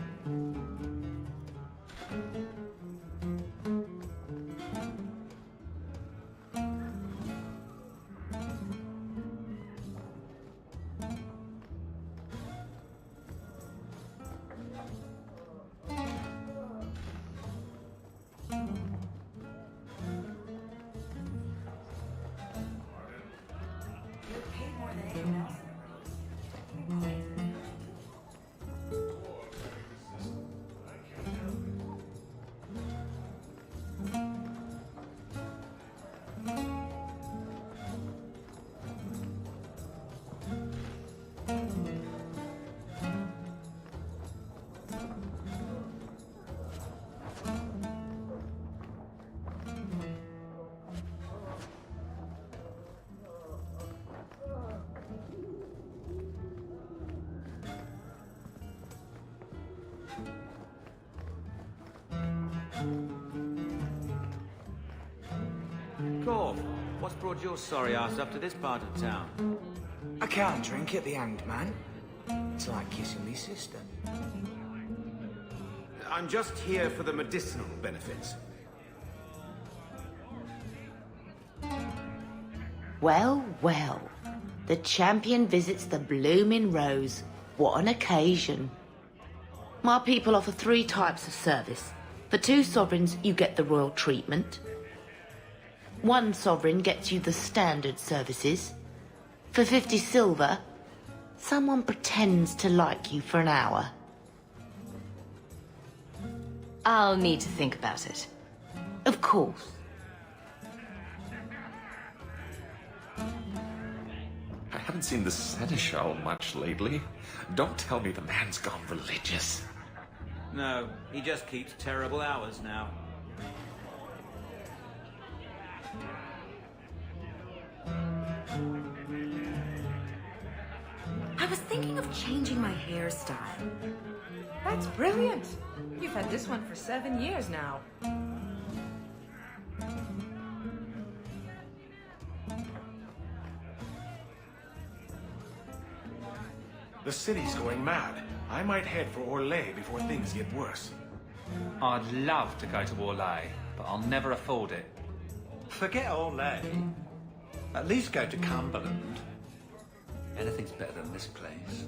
Corv, what's brought your sorry ass up to this part of town? I can't drink at the Hanged Man. It's like kissing me sister. I'm just here for the medicinal benefits. Well, well. The champion visits the blooming rose. What an occasion. My people offer 3 types of service. For 2 sovereigns, you get the royal treatment. 1 sovereign gets you the standard services. For 50 silver, someone pretends to like you for an hour. I'll need to think about it. Of course. I haven't seen the Seneschal much lately. Don't tell me the man's gone religious. No, he just keeps terrible hours now. I was thinking of changing my hairstyle. That's brilliant. You've had this one for 7 years now. The city's going mad. I might head for Orlais before things get worse. I'd love to go to Orlais, but I'll never afford it. Forget Orlais. At least go to Cumberland. Anything's better than this place.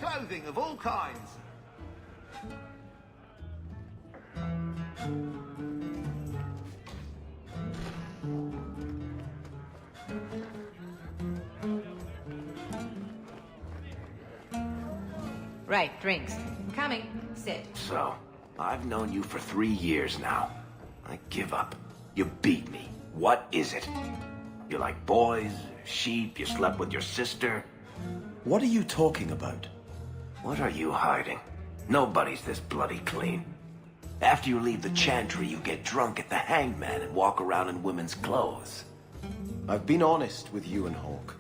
Clothing of all kinds. Right, drinks. Coming. Sit. So, I've known you for 3 years now. I give up. You beat me. What is it? You like boys, sheep, you slept with your sister? What are you talking about? What are you hiding? Nobody's this bloody clean. After you leave the chantry, you get drunk at the hangman and walk around in women's clothes. I've been honest with you and Hawk.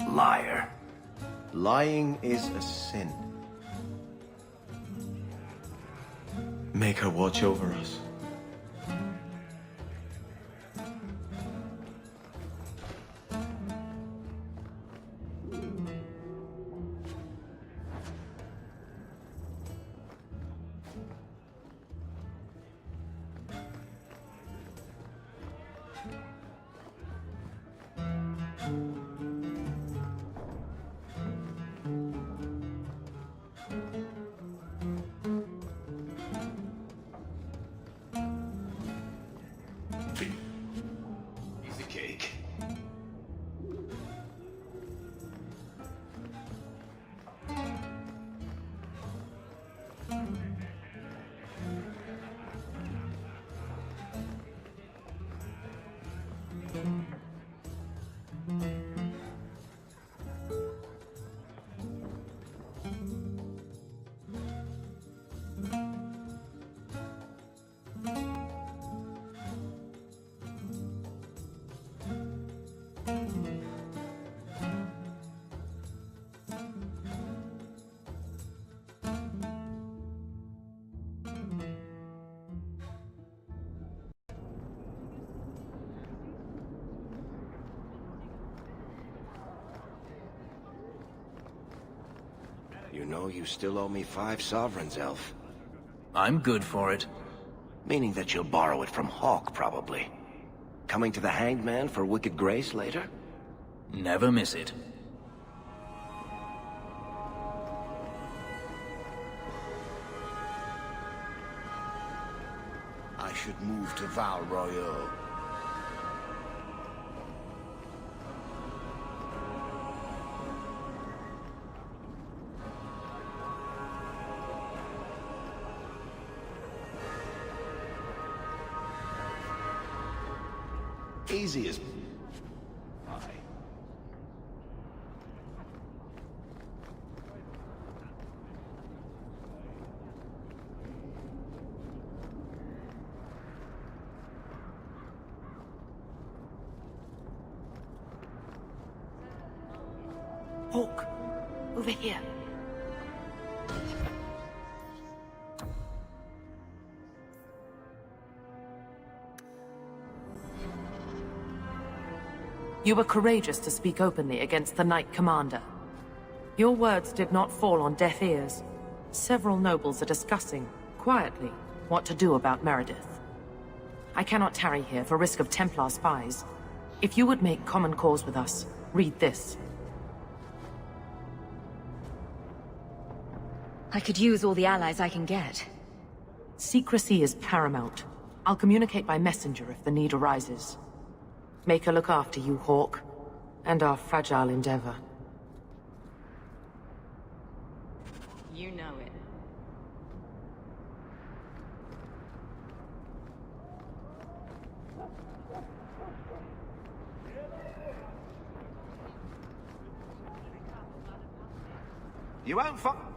Liar. Lying is a sin. Make her watch over us. Easy cake. You know you still owe me 5 sovereigns, Elf. I'm good for it. Meaning that you'll borrow it from Hawk, probably. Coming to the Hanged Man for Wicked Grace later? Never miss it. I should move to Val Royal. Easy as... Hawk, over here. You were courageous to speak openly against the Knight Commander. Your words did not fall on deaf ears. Several nobles are discussing, quietly, what to do about Meredith. I cannot tarry here for risk of Templar spies. If you would make common cause with us, read this. I could use all the allies I can get. Secrecy is paramount. I'll communicate by messenger if the need arises. Make her look after you, Hawk, and our fragile endeavor. You know it. You won't fuck...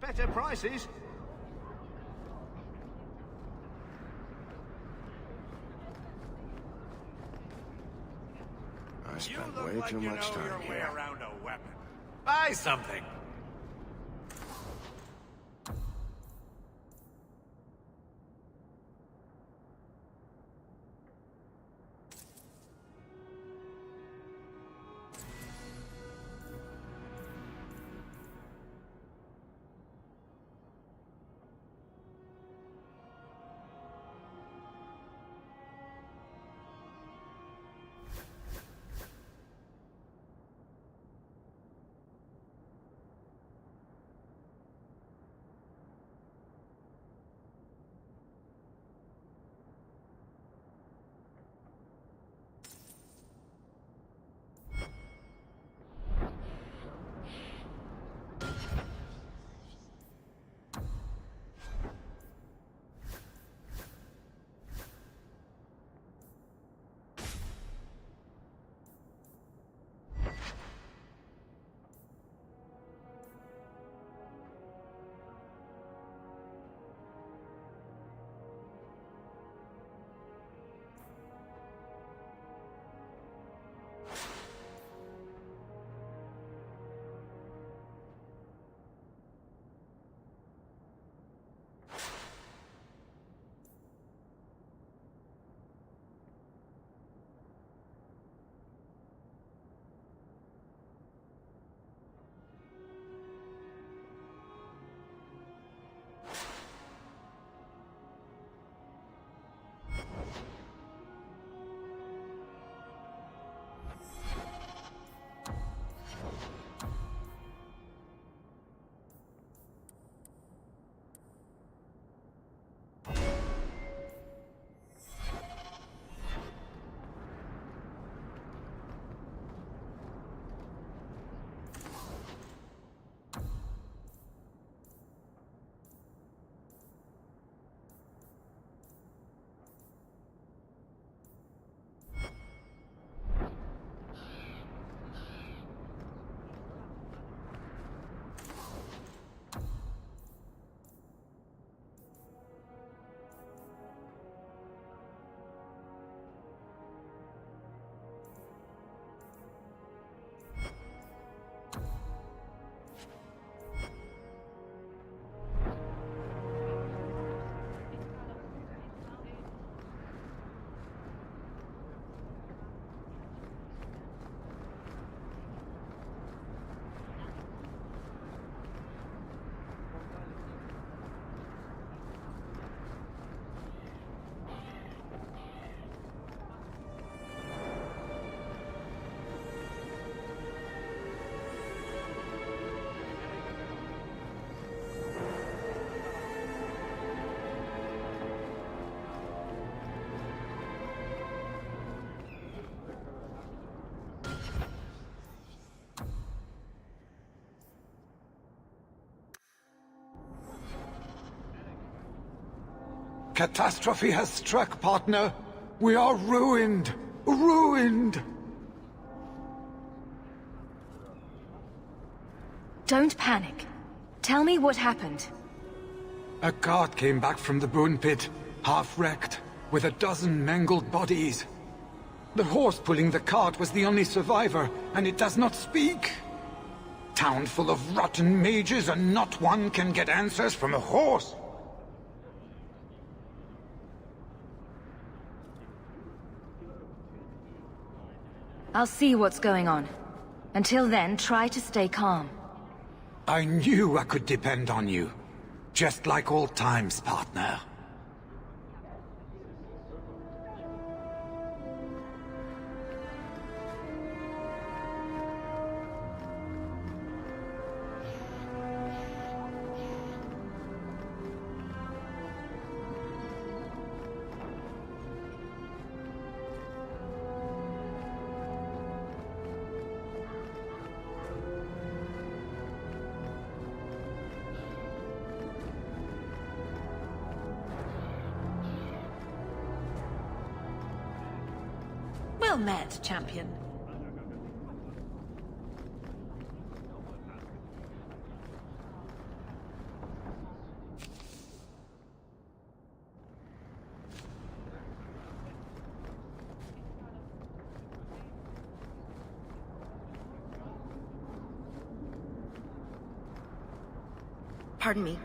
Find better prices. I spent way too much time here. Around a weapon. Buy something. Catastrophe has struck, partner. We are ruined. Ruined. Don't panic. Tell me what happened. A cart came back from the Boon Pit, half-wrecked, with a dozen mangled bodies. The horse pulling the cart was the only survivor, and it does not speak. Town full of rotten mages, and not one can get answers from a horse. I'll see what's going on. Until then, try to stay calm. I knew I could depend on you. Just like old times, partner. Well met, champion. Pardon me.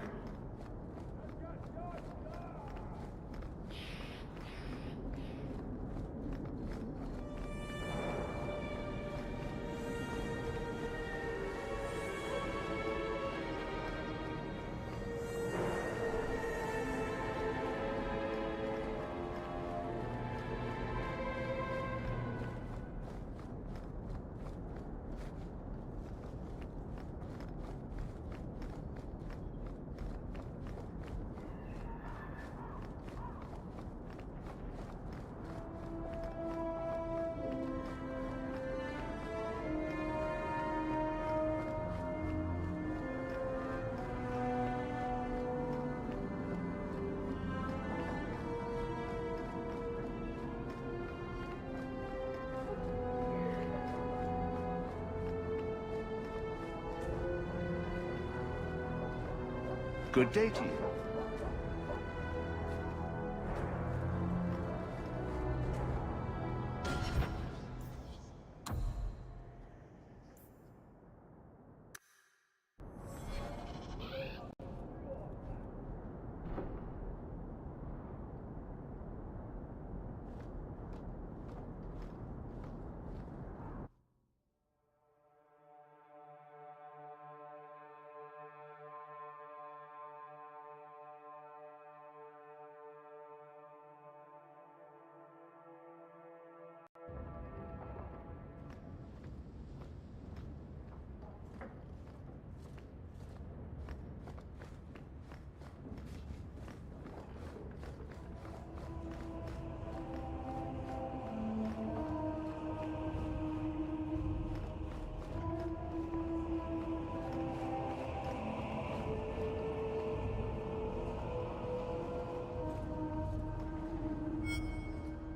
Good day to you.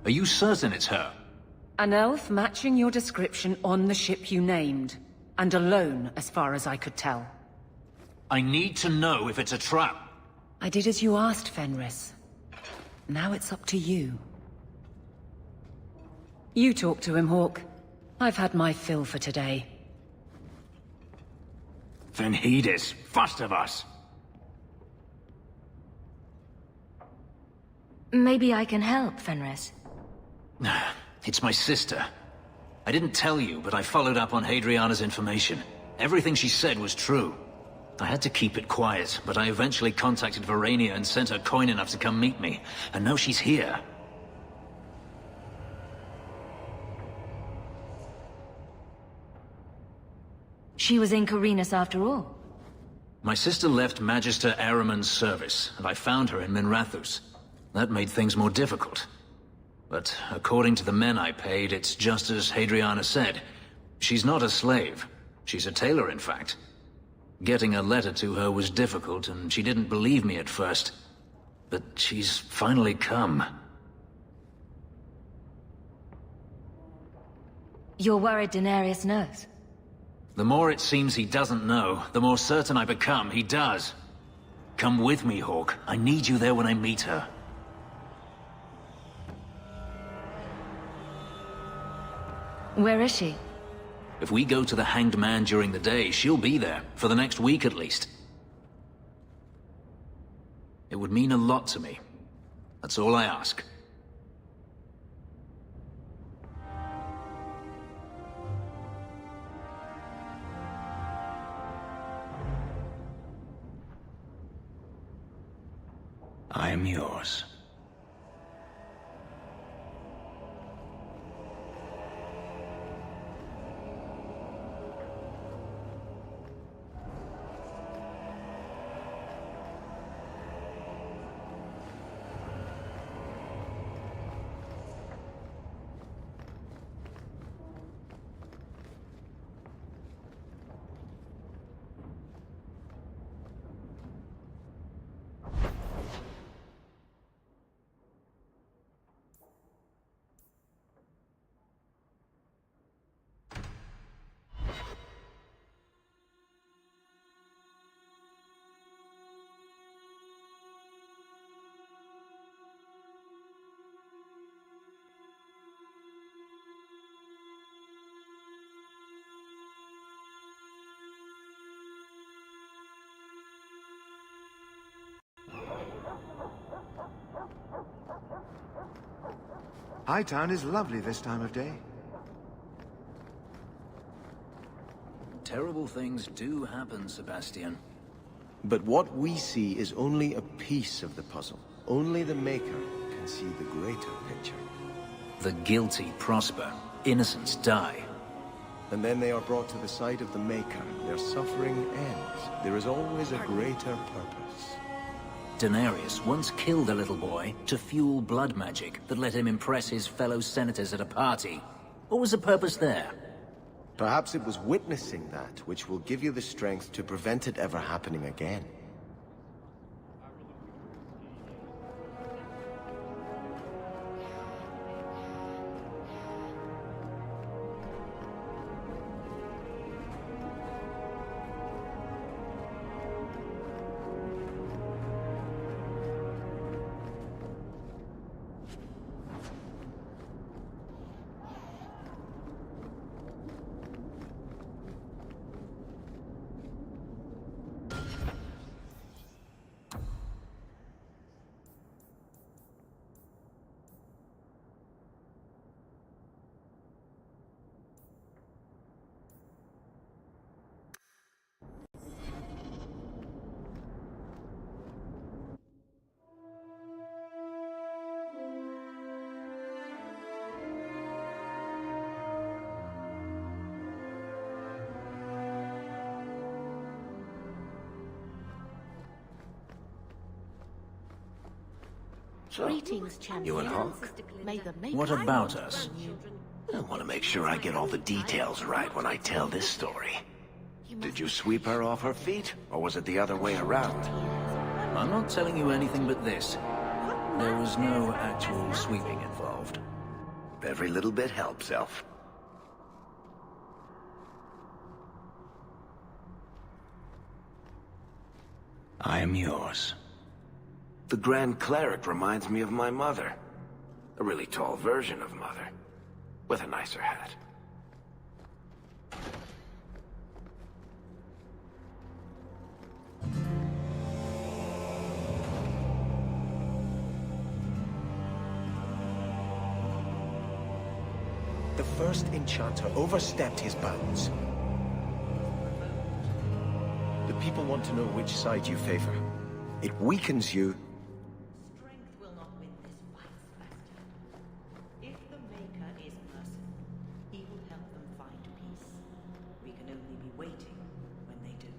Are you certain it's her? An elf matching your description on the ship you named. And alone, as far as I could tell. I need to know if it's a trap. I did as you asked, Fenris. Now it's up to you. You talk to him, Hawk. I've had my fill for today. Then heed it, first of us. Maybe I can help, Fenris. It's my sister. I didn't tell you, but I followed up on Hadriana's information. Everything she said was true. I had to keep it quiet, but I eventually contacted Verania and sent her coin enough to come meet me. And now she's here. She was in Carinus after all. My sister left Magister Ahriman's service, and I found her in Minrathous. That made things more difficult. But according to the men I paid, it's just as Hadriana said. She's not a slave. She's a tailor, in fact. Getting a letter to her was difficult, and she didn't believe me at first. But she's finally come. You're worried Daenerys knows? The more it seems he doesn't know, the more certain I become he does. Come with me, Hawk. I need you there when I meet her. Where is she? If we go to the Hanged Man during the day, she'll be there, for the next week at least. It would mean a lot to me. That's all I ask. I am yours. Hightown is lovely this time of day. Terrible things do happen, Sebastian. But what we see is only a piece of the puzzle. Only the Maker can see the greater picture. The guilty prosper. Innocents die. And then they are brought to the side of the Maker. Their suffering ends. There is always a greater purpose. Daenerys once killed a little boy to fuel blood magic that let him impress his fellow senators at a party. What was the purpose there? Perhaps it was witnessing that which will give you the strength to prevent it ever happening again. So, Greetings, champion. you and Hawk? May the Maker What about us? I want to make sure I get all the details right when I tell this story. Did you sweep her off her feet, or was it the other way around? I'm not telling you anything but this. There was no actual sweeping involved. Every little bit helps, Elf. I am yours. The Grand Cleric reminds me of my mother. A really tall version of Mother, with a nicer hat. The first enchanter overstepped his bounds. The people want to know which side you favor. It weakens you. Strength will not win this fight, Sebastian. If the Maker is merciful, he will help them find peace. We can only be waiting when they do.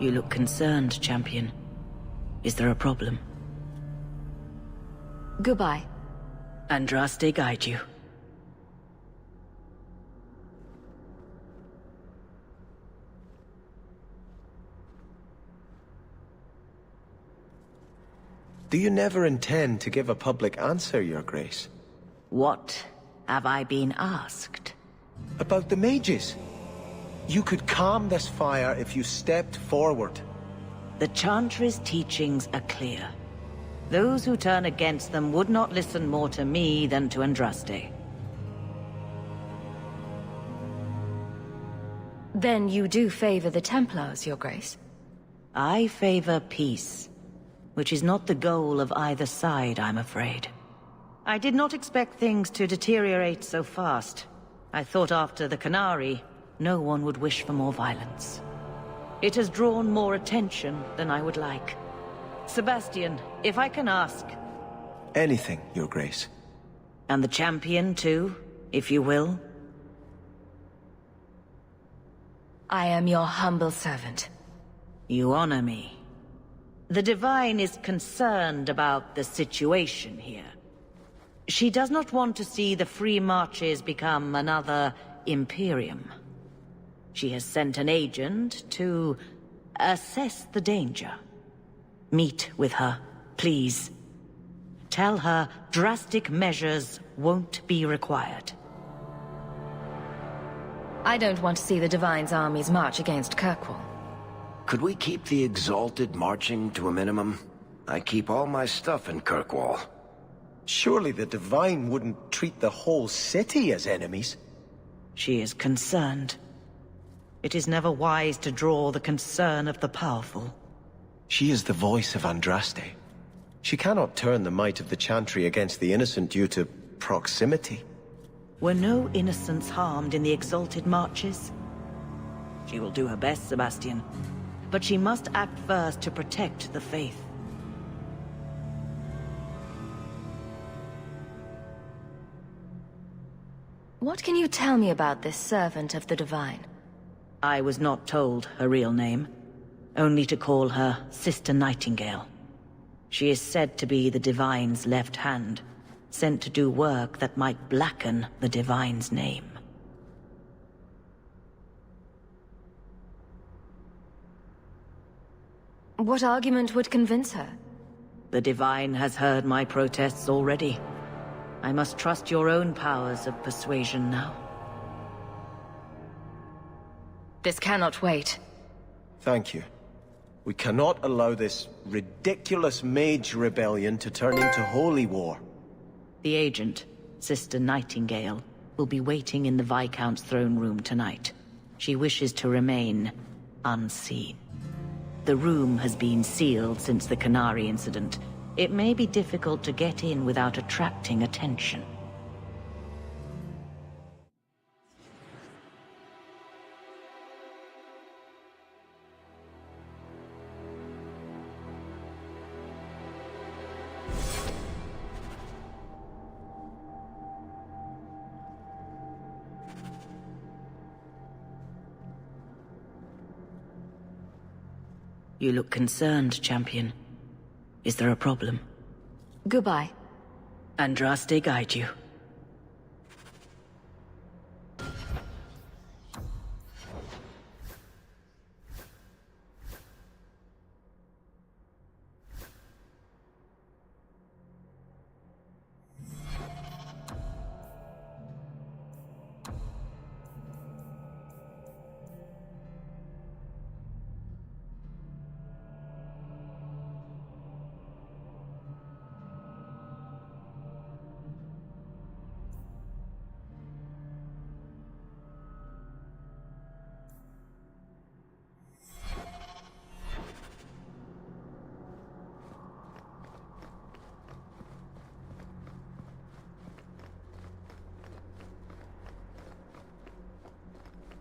You look concerned, champion. Is there a problem? Goodbye. Andraste guide you. Do you never intend to give a public answer, Your Grace? What have I been asked? About the mages. You could calm this fire if you stepped forward. The Chantry's teachings are clear. Those who turn against them would not listen more to me than to Andraste. Then you do favor the Templars, Your Grace? I favor peace, which is not the goal of either side, I'm afraid. I did not expect things to deteriorate so fast. I thought after the Canary, no one would wish for more violence. It has drawn more attention than I would like. Sebastian, if I can ask... Anything, Your Grace. And the champion, too, if you will? I am your humble servant. You honor me. The Divine is concerned about the situation here. She does not want to see the Free Marches become another Imperium. She has sent an agent to assess the danger. Meet with her, please. Tell her drastic measures won't be required. I don't want to see the Divine's armies march against Kirkwall. Could we keep the Exalted marching to a minimum? I keep all my stuff in Kirkwall. Surely the Divine wouldn't treat the whole city as enemies. She is concerned. It is never wise to draw the concern of the powerful. She is the voice of Andraste. She cannot turn the might of the Chantry against the innocent due to proximity. Were no innocents harmed in the Exalted marches? She will do her best, Sebastian. But she must act first to protect the faith. What can you tell me about this servant of the Divine? I was not told her real name, only to call her Sister Nightingale. She is said to be the Divine's left hand, sent to do work that might blacken the Divine's name. What argument would convince her? The Divine has heard my protests already. I must trust your own powers of persuasion now. This cannot wait. Thank you. We cannot allow this ridiculous mage rebellion to turn into holy war. The agent, Sister Nightingale, will be waiting in the Viscount's throne room tonight. She wishes to remain unseen. The room has been sealed since the Canary incident. It may be difficult to get in without attracting attention. You look concerned, champion. Is there a problem? Goodbye. Andraste guide you.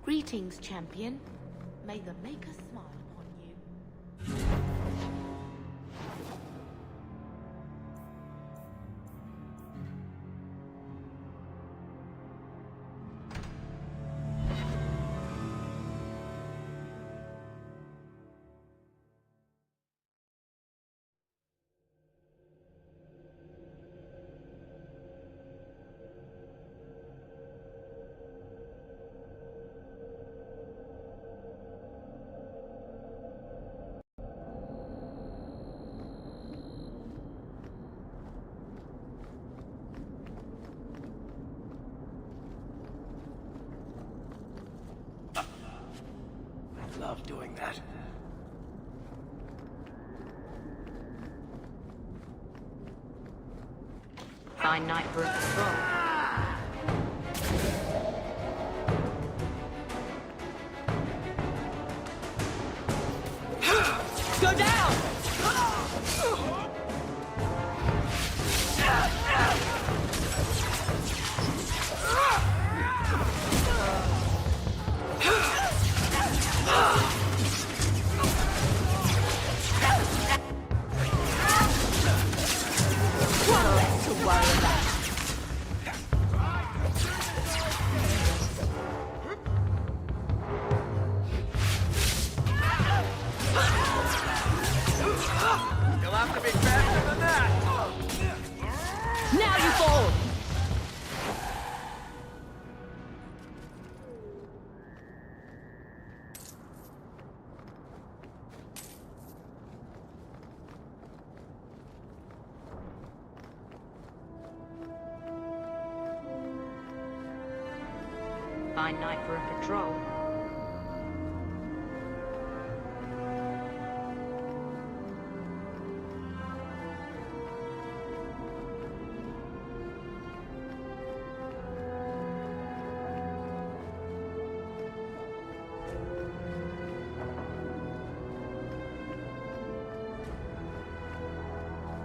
Greetings, champion. May the Maker smile upon you. love doing that. Fine night for a patrol. Go down! One less to worry about. You'll have to be faster than that! Now you fall! Fine night for a patrol.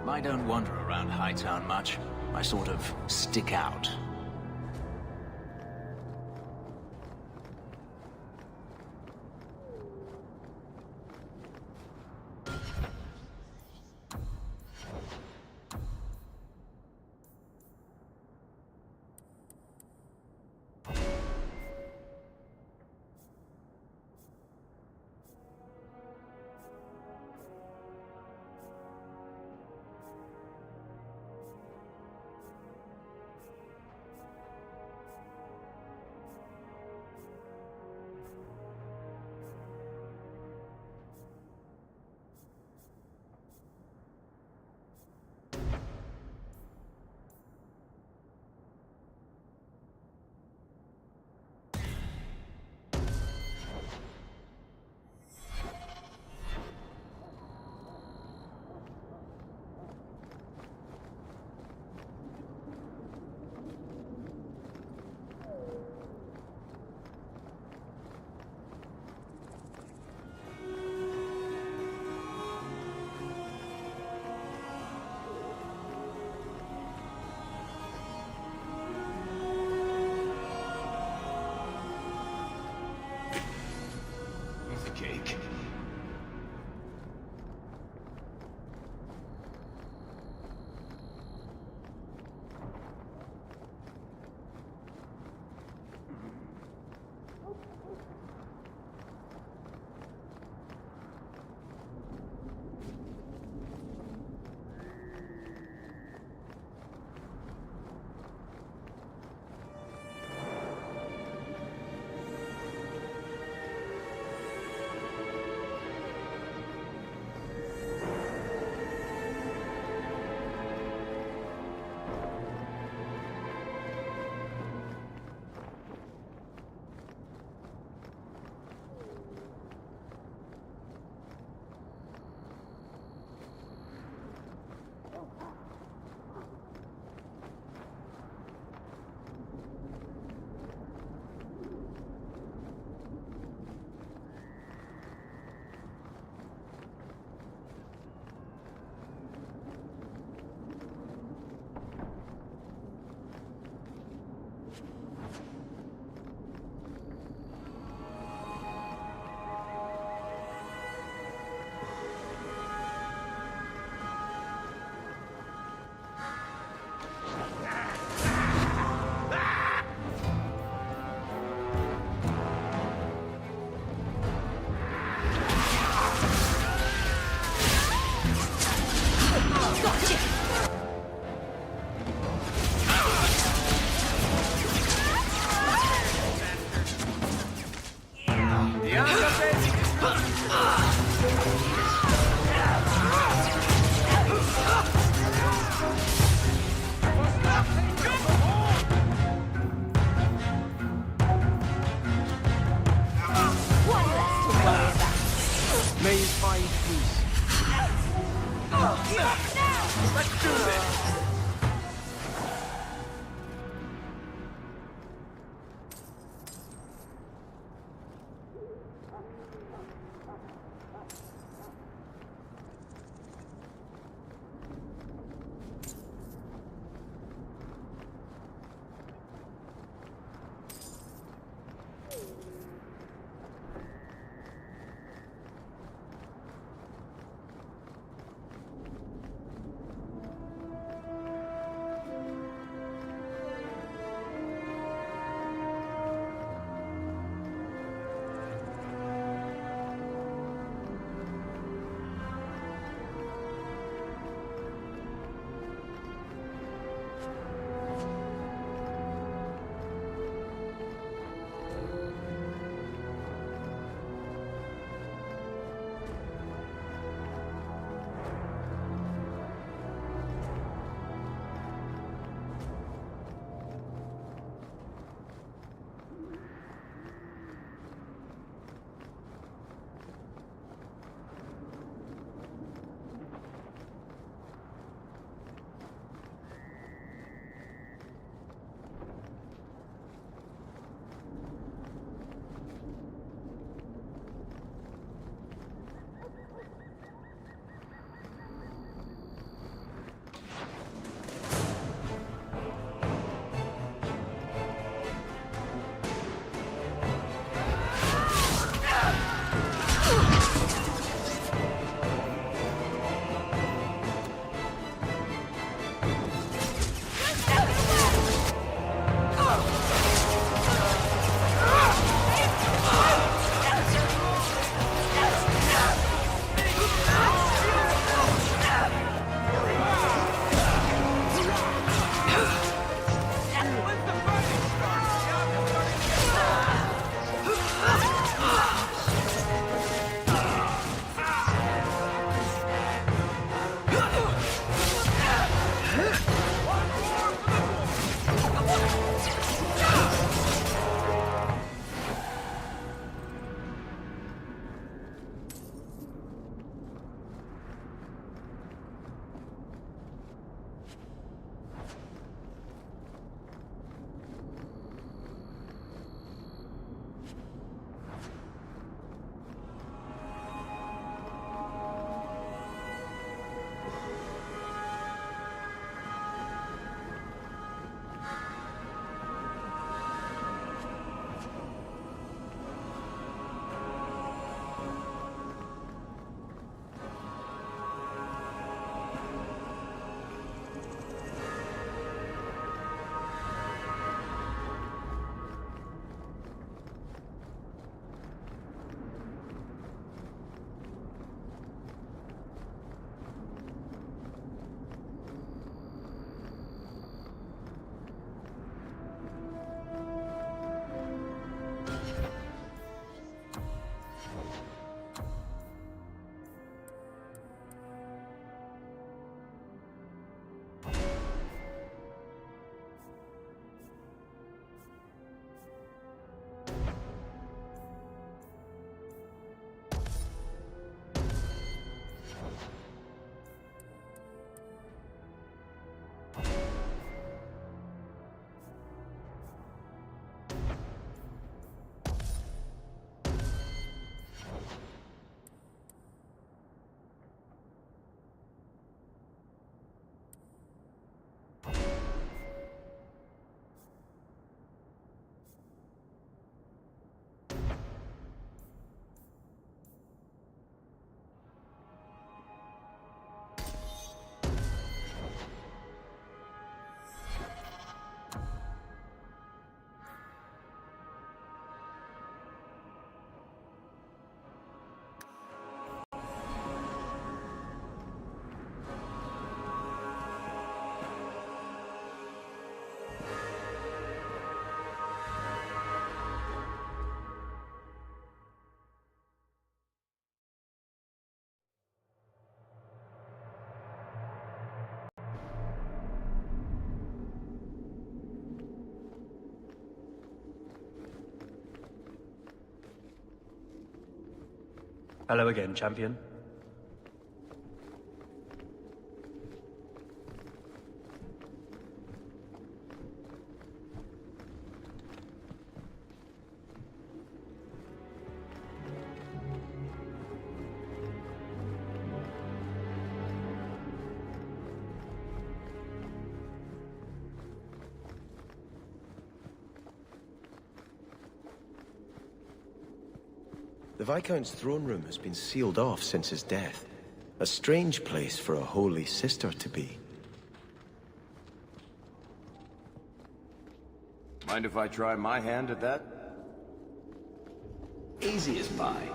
I don't wander around Hightown much. I sort of stick out. Let's do this! Hello again, champion. The Viscount's throne room has been sealed off since his death. A strange place for a holy sister to be. Mind if I try my hand at that? Easy as pie.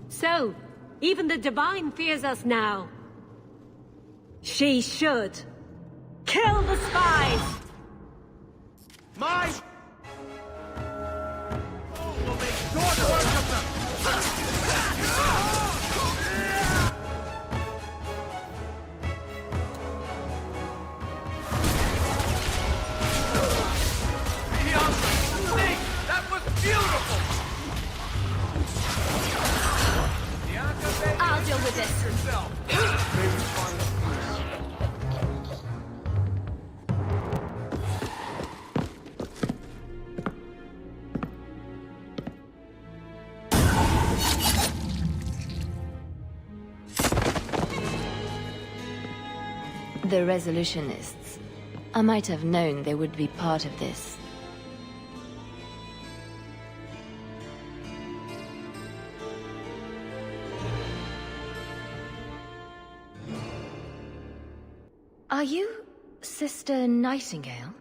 So, even the Divine fears us now. She should. Kill the spies! My... Oh, will make short work of them! That was beautiful! I'll deal with this. The Resolutionists. I might have known they would be part of this. Are you Sister Nightingale?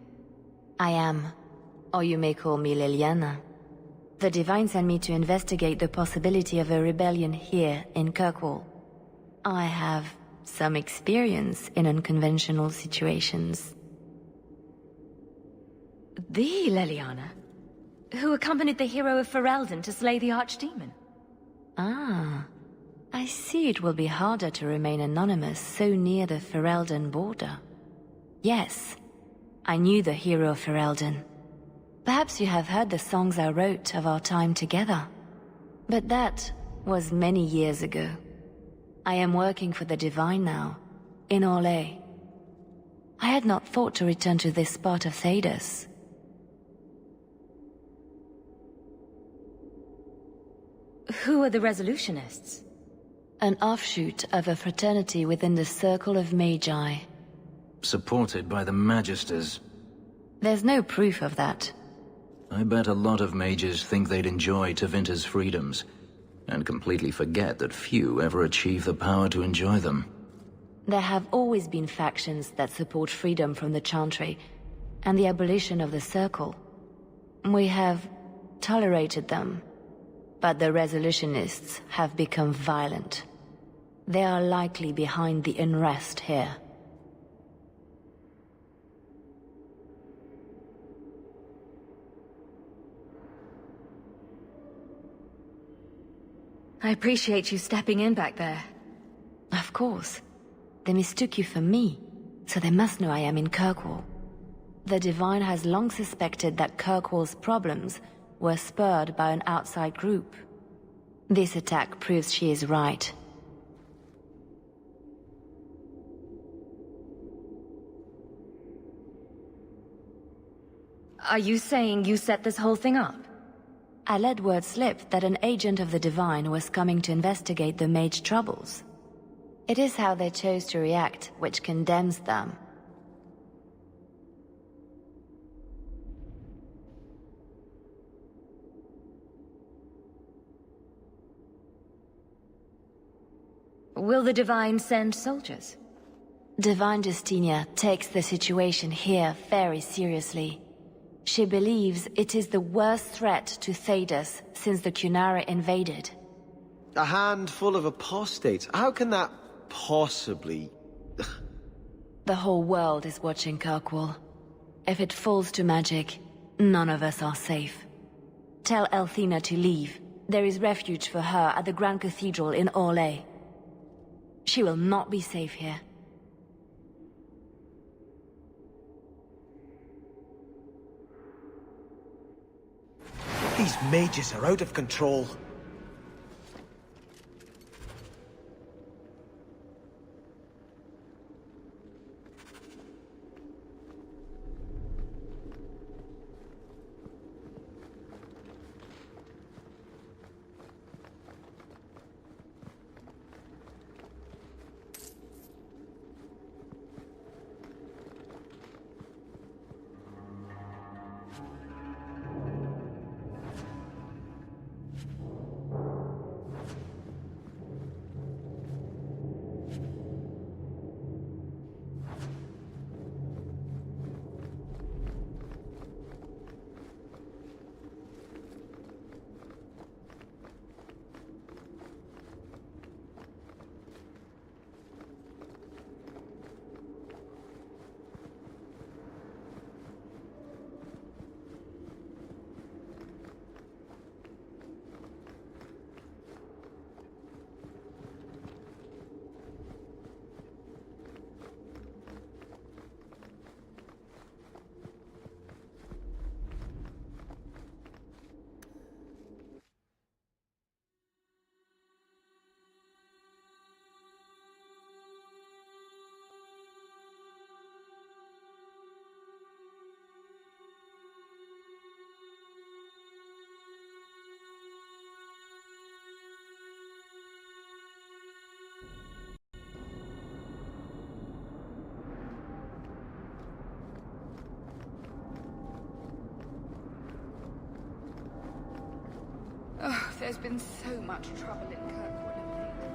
I am. Or you may call me Liliana. The Divine sent me to investigate the possibility of a rebellion here in Kirkwall. I have some experience in unconventional situations. The Liliana, who accompanied the hero of Ferelden to slay the Archdemon. Ah. I see it will be harder to remain anonymous so near the Ferelden border. Yes, I knew the hero of Ferelden. Perhaps you have heard the songs I wrote of our time together. But that was many years ago. I am working for the Divine now, in Orlais. I had not thought to return to this part of Thedas. Who are the Resolutionists? An offshoot of a fraternity within the Circle of Magi. Supported by the Magisters. There's no proof of that. I bet a lot of mages think they'd enjoy Tevinter's freedoms, and completely forget that few ever achieve the power to enjoy them. There have always been factions that support freedom from the Chantry, and the abolition of the Circle. We have tolerated them, but the Resolutionists have become violent. They are likely behind the unrest here. I appreciate you stepping in back there. Of course. They mistook you for me, so they must know I am in Kirkwall. The Divine has long suspected that Kirkwall's problems were spurred by an outside group. This attack proves she is right. Are you saying you set this whole thing up? I let word slip that an agent of the Divine was coming to investigate the Mage troubles. It is how they chose to react which condemns them. Will the Divine send soldiers? Divine Justinia takes the situation here very seriously. She believes it is the worst threat to Thedas since the Qunari invaded. A handful of apostates? How can that possibly... The whole world is watching Kirkwall. If it falls to magic, none of us are safe. Tell Elthina to leave. There is refuge for her at the Grand Cathedral in Orlais. She will not be safe here. These mages are out of control. there's been so much trouble in Kirkwall of late.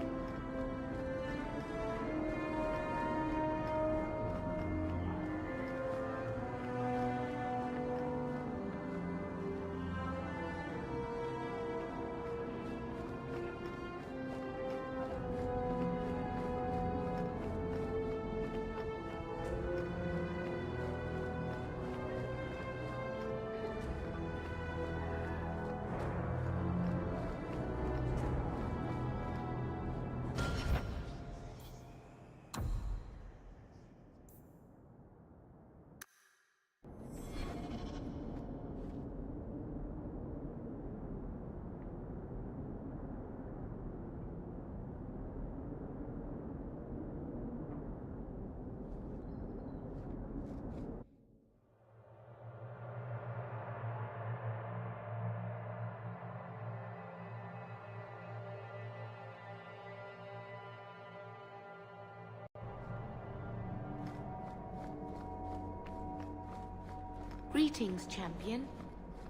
Greetings, champion.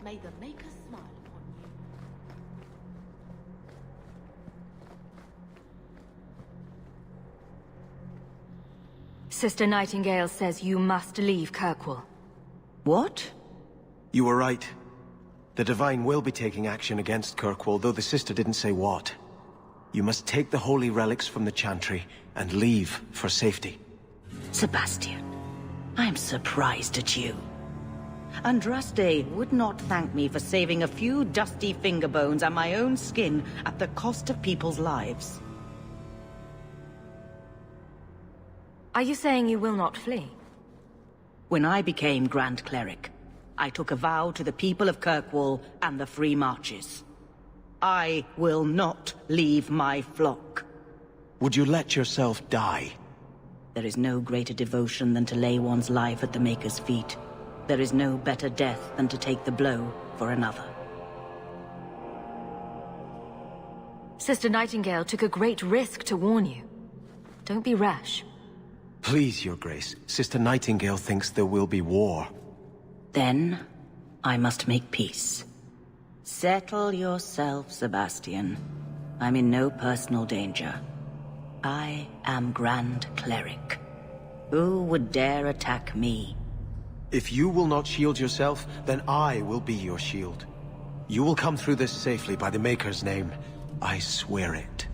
May the Maker smile upon you. Sister Nightingale says you must leave Kirkwall. What? You were right. The Divine will be taking action against Kirkwall, though the sister didn't say what. You must take the holy relics from the Chantry and leave for safety. Sebastian, I'm surprised at you. Andraste would not thank me for saving a few dusty finger bones and my own skin at the cost of people's lives. Are you saying you will not flee? When I became Grand Cleric, I took a vow to the people of Kirkwall and the Free Marches. I will not leave my flock. Would you let yourself die? There is no greater devotion than to lay one's life at the Maker's feet. There is no better death than to take the blow for another. Sister Nightingale took a great risk to warn you. Don't be rash. Please, Your Grace. Sister Nightingale thinks there will be war. Then, I must make peace. Settle yourself, Sebastian. I'm in no personal danger. I am Grand Cleric. Who would dare attack me? If you will not shield yourself, then I will be your shield. You will come through this safely by the Maker's name. I swear it.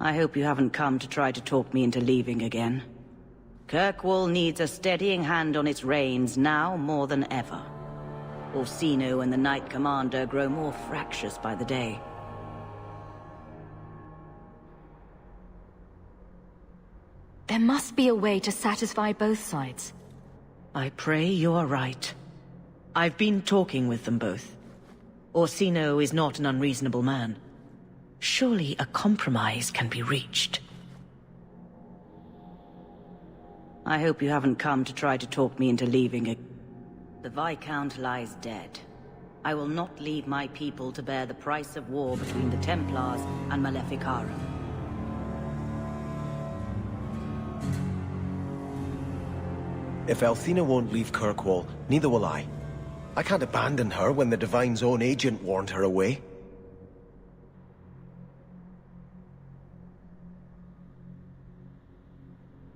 I hope you haven't come to try to talk me into leaving again. Kirkwall needs a steadying hand on its reins now more than ever. Orsino and the Knight Commander grow more fractious by the day. There must be a way to satisfy both sides. I pray you are right. I've been talking with them both. Orsino is not an unreasonable man. Surely a compromise can be reached. I hope you haven't come to try to talk me into leaving. The Viscount lies dead. I will not leave my people to bear the price of war between the Templars and Maleficarum. If Althena won't leave Kirkwall, neither will I. I can't abandon her when the Divine's own agent warned her away.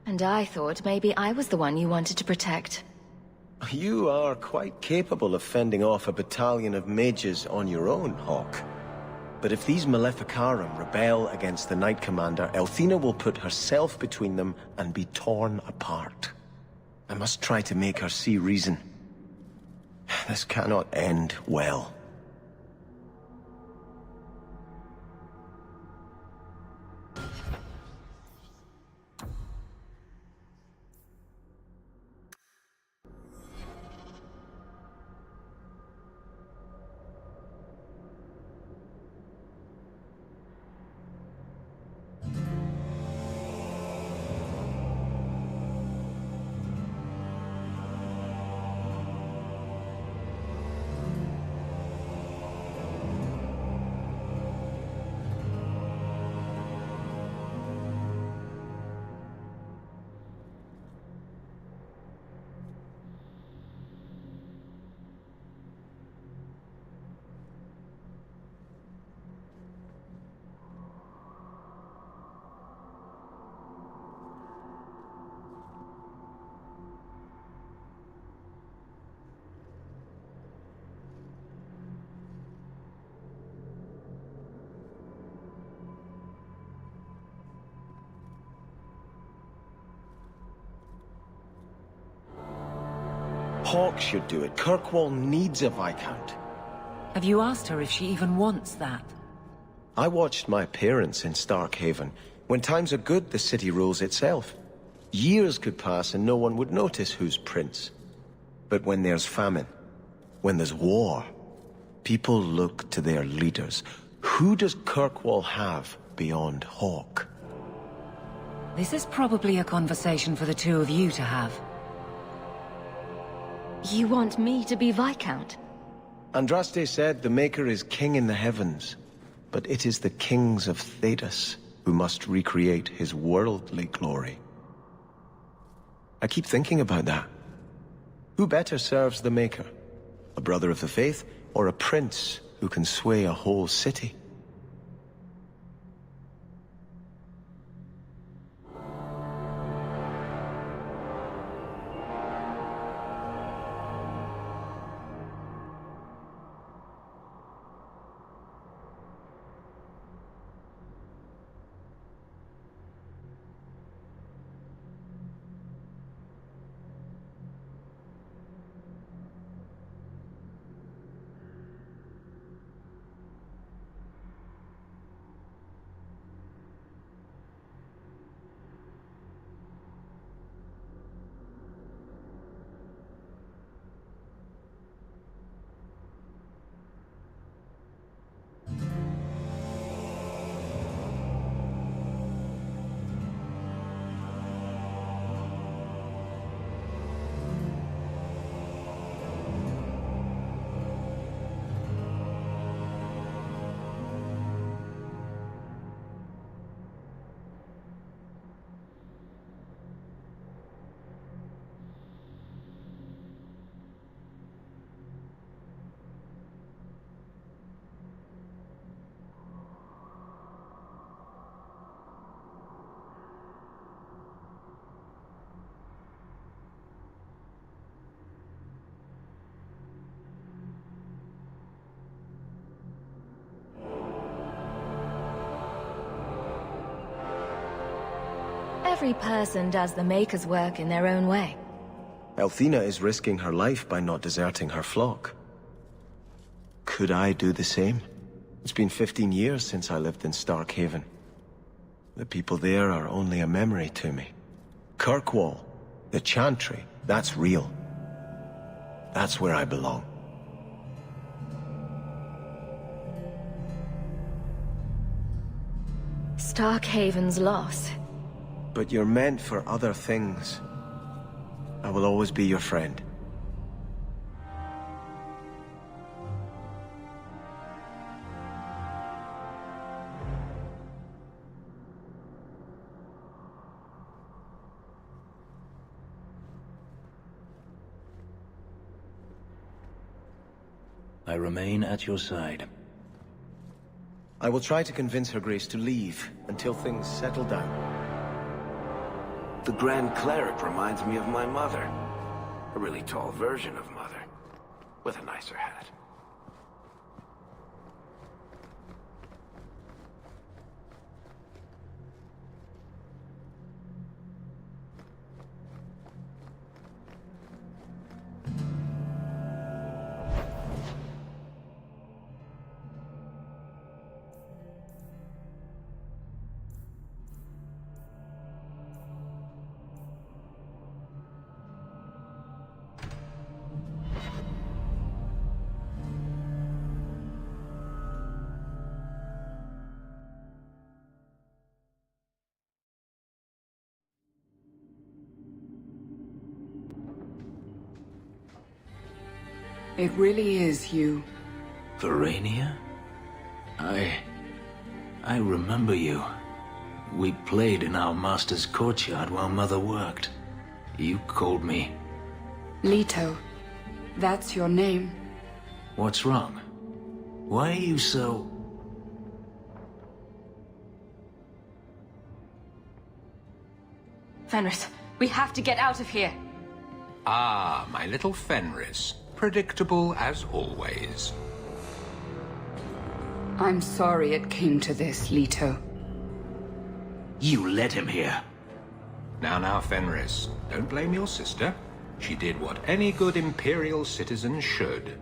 And I thought maybe I was the one you wanted to protect. You are quite capable of fending off a battalion of mages on your own, Hawk. But if these Maleficarum rebel against the Knight Commander, Althena will put herself between them and be torn apart. I must try to make her see reason. This cannot end well. Hawk should do it. Kirkwall needs a Viscount. Have you asked her if she even wants that? I watched my parents in Starkhaven. When times are good, the city rules itself. Years could pass and no one would notice who's prince. But when there's famine, when there's war, people look to their leaders. Who does Kirkwall have beyond Hawk? This is probably a conversation for the two of you to have. You want me to be Viscount? Andraste said the Maker is king in the heavens, but it is the kings of Thedas who must recreate his worldly glory. I keep thinking about that. Who better serves the Maker? A brother of the faith, or a prince who can sway a whole city? Every person does the Maker's work in their own way. Althena is risking her life by not deserting her flock. Could I do the same? It's been 15 years since I lived in Starkhaven. The people there are only a memory to me. Kirkwall, the Chantry, that's real. That's where I belong. Starkhaven's lost. But you're meant for other things. I will always be your friend. I remain at your side. I will try to convince Her Grace to leave until things settle down. The Grand Cleric reminds me of my mother. A really tall version of Mother, with a nicer hat. It really is you. Verania? I remember you. We played in our master's courtyard while Mother worked. You called me. Leto. That's your name. What's wrong? Why are you so... Fenris, we have to get out of here. Ah, my little Fenris. Predictable as always. I'm sorry it came to this, Leto. You led him here. Now, Fenris. Don't blame your sister. She did what any good Imperial citizen should.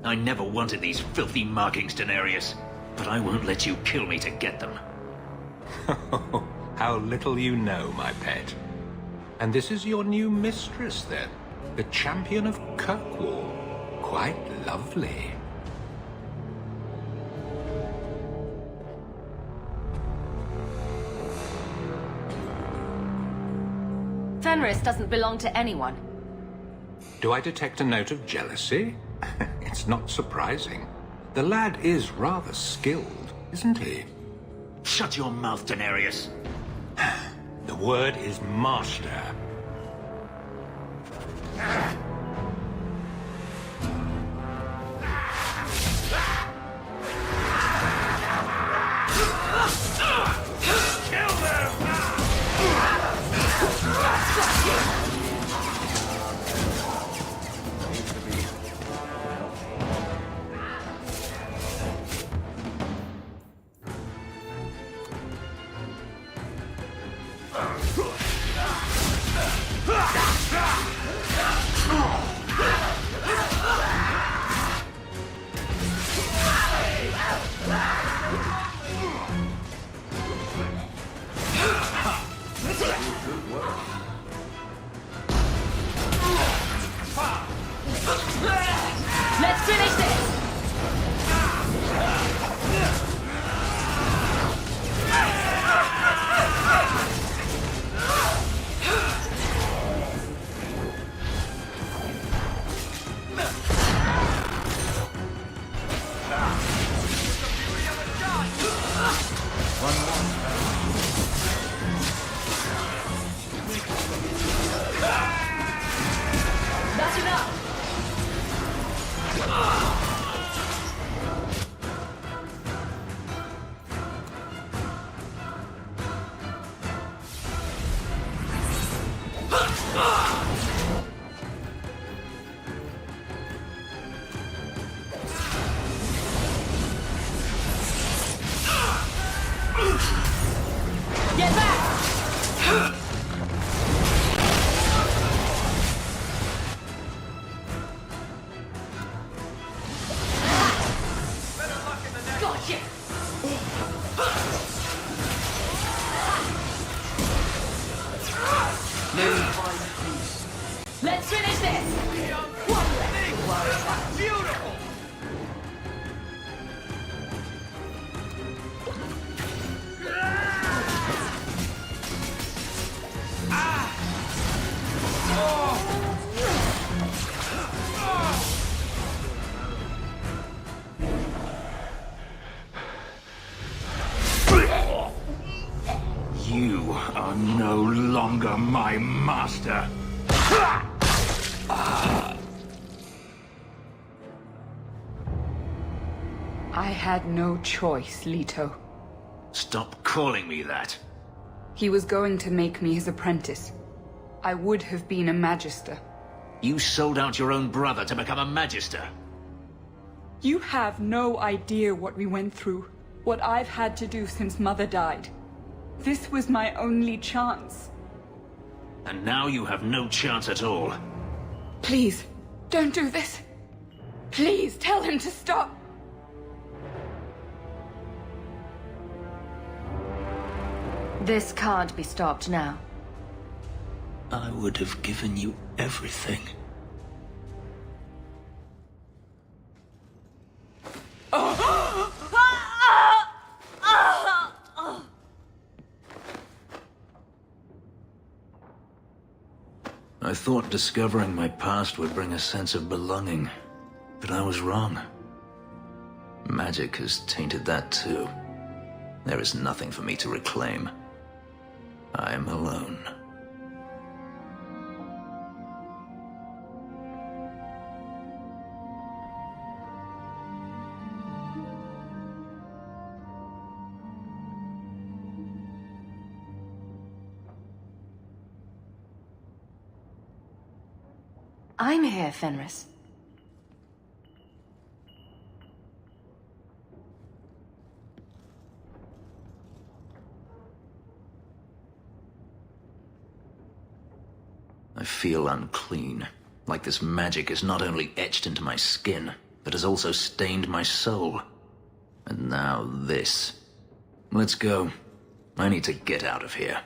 I never wanted these filthy markings, Daenerys. But I won't let you kill me to get them. How little you know, my pet. And this is your new mistress, then? The champion of Kirkwall. Quite lovely. Fenris doesn't belong to anyone. Do I detect a note of jealousy? It's not surprising. The lad is rather skilled, isn't he? Shut your mouth, Daenerys. The word is master. Let's finish this! That's enough! Get back! Gotcha! Let's finish this! One left. Beautiful! You are no longer my master. I had no choice, Leto. Stop calling me that. He was going to make me his apprentice. I would have been a magister. You sold out your own brother to become a magister. You have no idea what we went through, what I've had to do since Mother died. This was my only chance. And now you have no chance at all. Please, don't do this. Please, tell him to stop. This can't be stopped now. I would have given you everything. I thought discovering my past would bring a sense of belonging, but I was wrong. Magic has tainted that too. There is nothing for me to reclaim. I am alone. I'm here, Fenris. I feel unclean, like this magic is not only etched into my skin, but has also stained my soul. And now this. Let's go. I need to get out of here.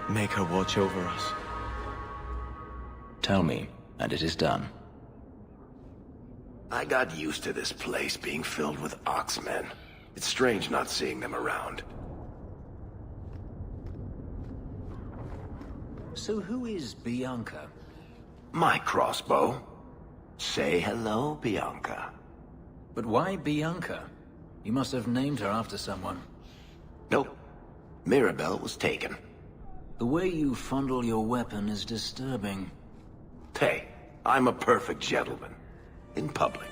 Make her watch over us. Tell me, and it is done. I got used to this place being filled with Oxmen. It's strange not seeing them around. So who is Bianca? My crossbow. Say hello, Bianca. But why Bianca? You must have named her after someone. Nope. Mirabelle was taken. The way you fondle your weapon is disturbing. Hey, I'm a perfect gentleman. In public.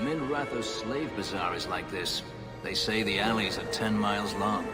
Minrathos slave bazaar is like this. They say the alleys are 10 miles long.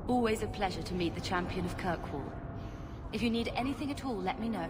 Always a pleasure to meet the champion of Kirkwall. If you need anything at all, let me know.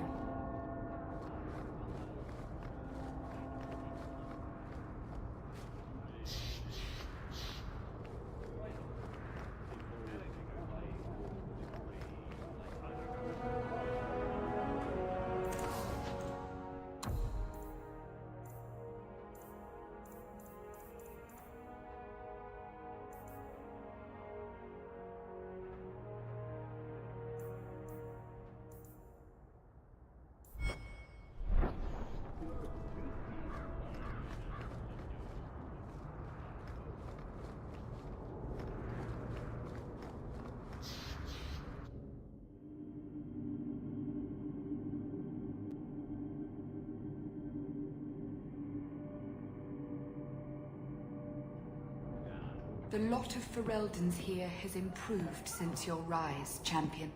The lot of Ferelden's here has improved since your rise, champion.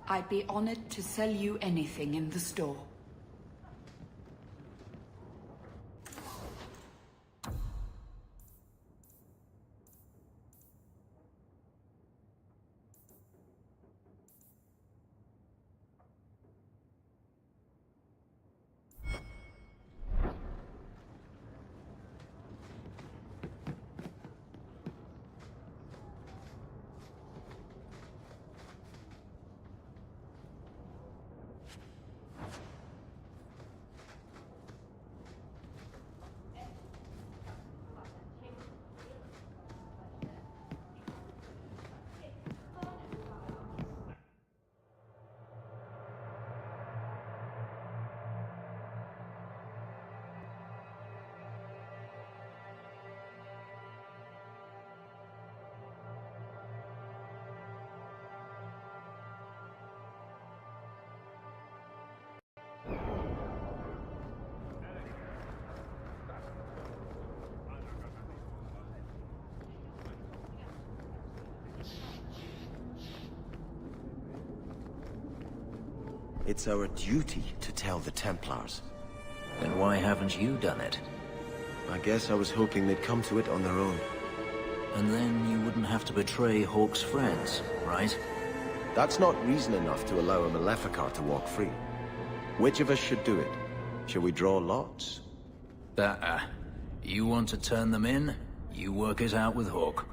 I'd be honored to sell you anything in the store. It's our duty to tell the Templars. Then why haven't you done it? I guess I was hoping they'd come to it on their own. And then you wouldn't have to betray Hawke's friends, right? That's not reason enough to allow a Maleficar to walk free. Which of us should do it? Shall we draw lots? You want to turn them in? You work it out with Hawke.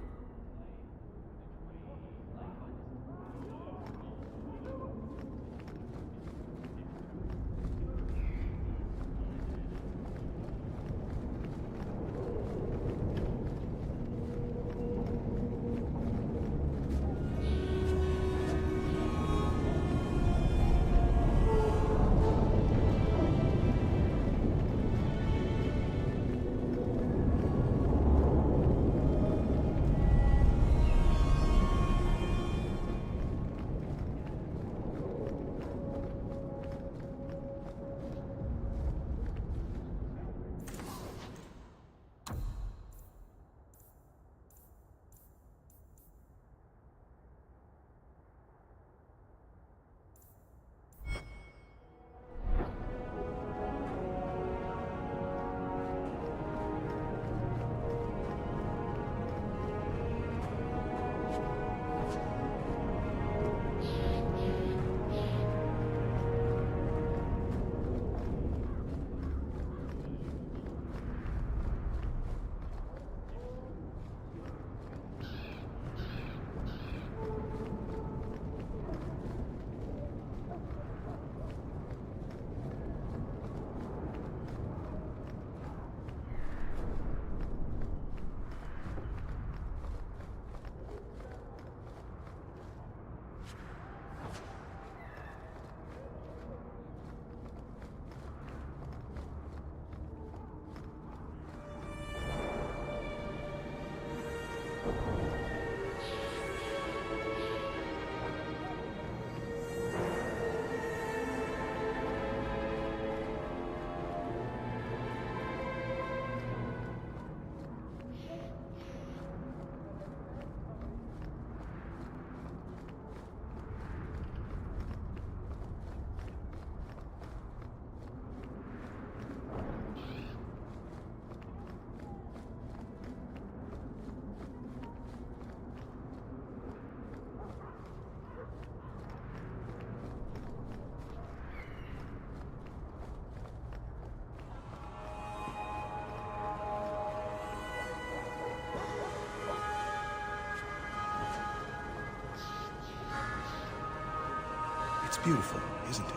It's beautiful, isn't it?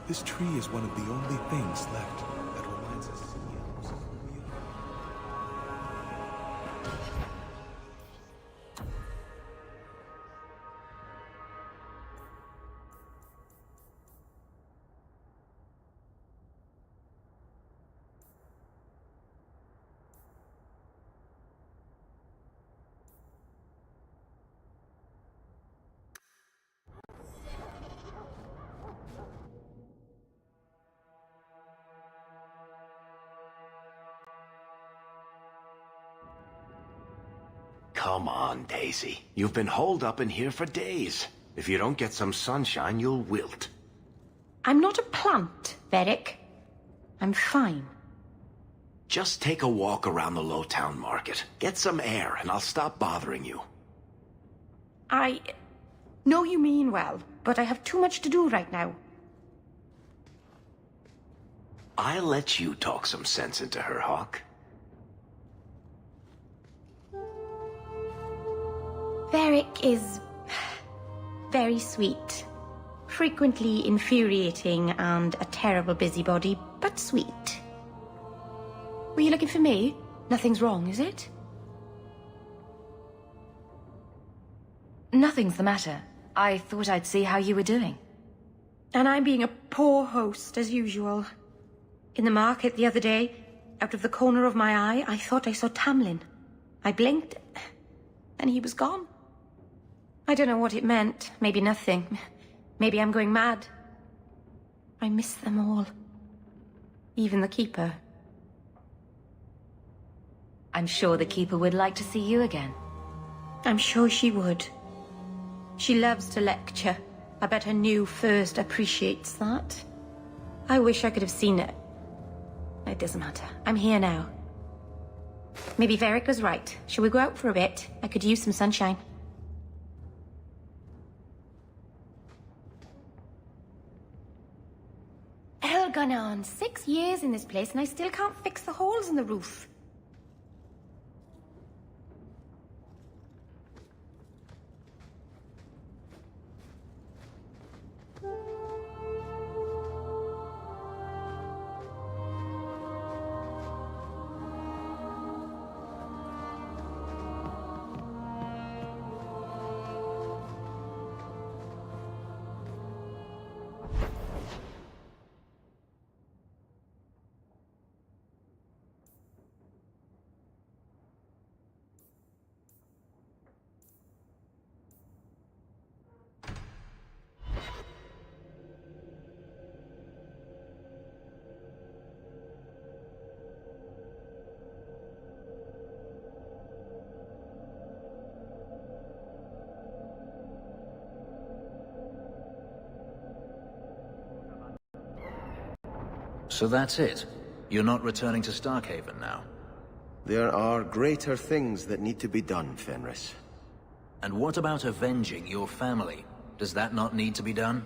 This tree is one of the only things left that reminds us of who we are. Come on, Daisy. You've been holed up in here for days. If you don't get some sunshine, you'll wilt. I'm not a plant, Varric. I'm fine. Just take a walk around the Low Town Market. Get some air, and I'll stop bothering you. I know you mean well, but I have too much to do right now. I'll let you talk some sense into her, Hawk. Varric is very sweet. Frequently infuriating and a terrible busybody, but sweet. Were you looking for me? Nothing's wrong, is it? Nothing's the matter. I thought I'd see how you were doing. And I'm being a poor host, as usual. In the market the other day, out of the corner of my eye, I thought I saw Tamlin. I blinked, and he was gone. I don't know what it meant. Maybe nothing. Maybe I'm going mad. I miss them all. Even the Keeper. I'm sure the Keeper would like to see you again. I'm sure she would. She loves to lecture I bet her new first appreciates that. I wish I could have seen it. It doesn't matter. I'm here now. Maybe Varric was right. Shall we go out for a bit? I could use some sunshine. Hell gone on. 6 years in this place and I still can't fix the holes in the roof. So that's it? You're not returning to Starkhaven now? There are greater things that need to be done, Fenris. And what about avenging your family? Does that not need to be done?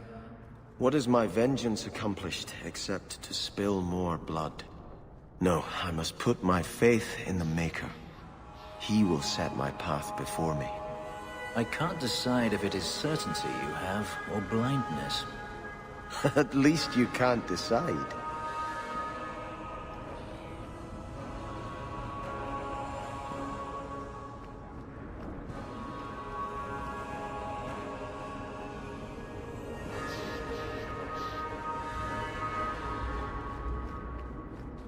What has my vengeance accomplished, except to spill more blood? No, I must put my faith in the Maker. He will set my path before me. I can't decide if it is certainty you have, or blindness. At least you can't decide.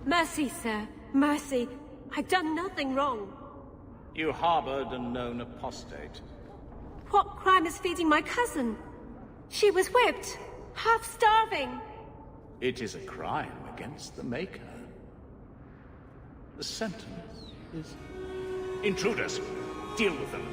Mercy, sir. Mercy. I've done nothing wrong. You harbored a known apostate. What crime is feeding my cousin? She was whipped, half starving. It is a crime against the Maker. The sentence is... Intruders! Deal with them.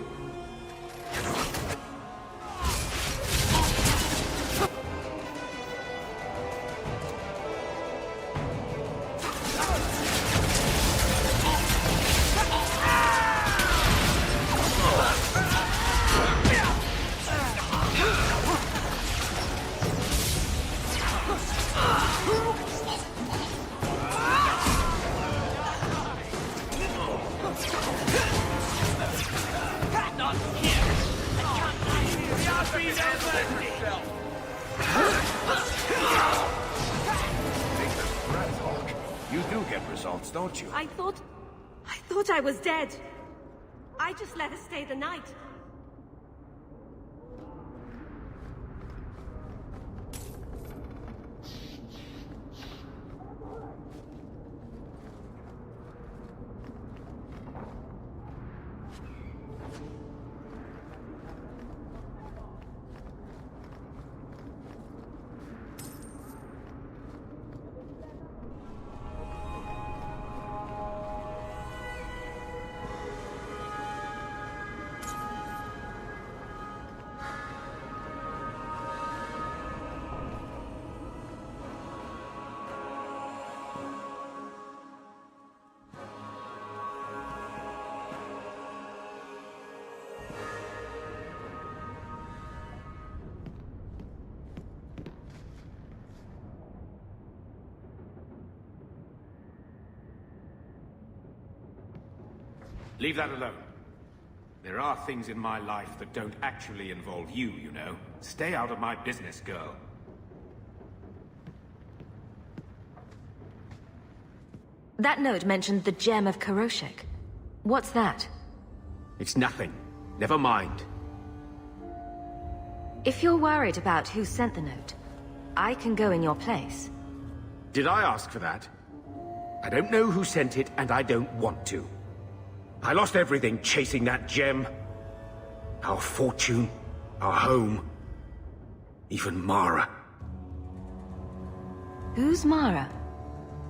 You do get results, don't you? I thought I was dead. I just let her stay the night. Leave that alone. There are things in my life that don't actually involve you, you know. Stay out of my business, girl. That note mentioned the gem of Karoshek. What's that? It's nothing. Never mind. If you're worried about who sent the note, I can go in your place. Did I ask for that? I don't know who sent it, and I don't want to. I lost everything chasing that gem. Our fortune, our home, even Mara. Who's Mara?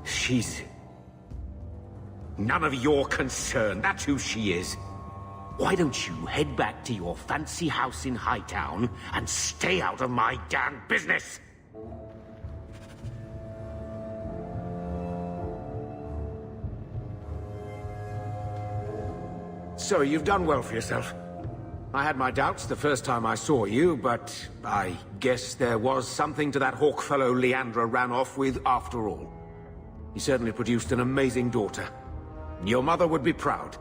She's... none of your concern. That's who she is. Why don't you head back to your fancy house in Hightown and stay out of my damn business? So, you've done well for yourself. I had my doubts the first time I saw you, but I guess there was something to that hawk fellow Leandra ran off with after all. He certainly produced an amazing daughter. Your mother would be proud.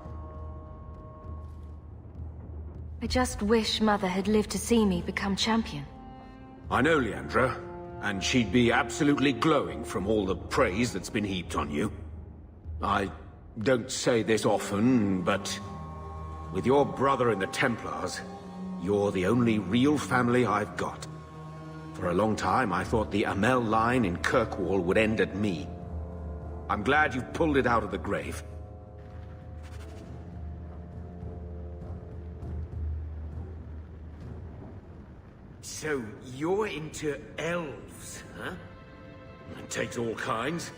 I just wish Mother had lived to see me become champion. I know Leandra, and she'd be absolutely glowing from all the praise that's been heaped on you. I don't say this often, but with your brother in the Templars, you're the only real family I've got. For a long time, I thought the Amel line in Kirkwall would end at me. I'm glad you've pulled it out of the grave. So, you're into elves, huh? It takes all kinds.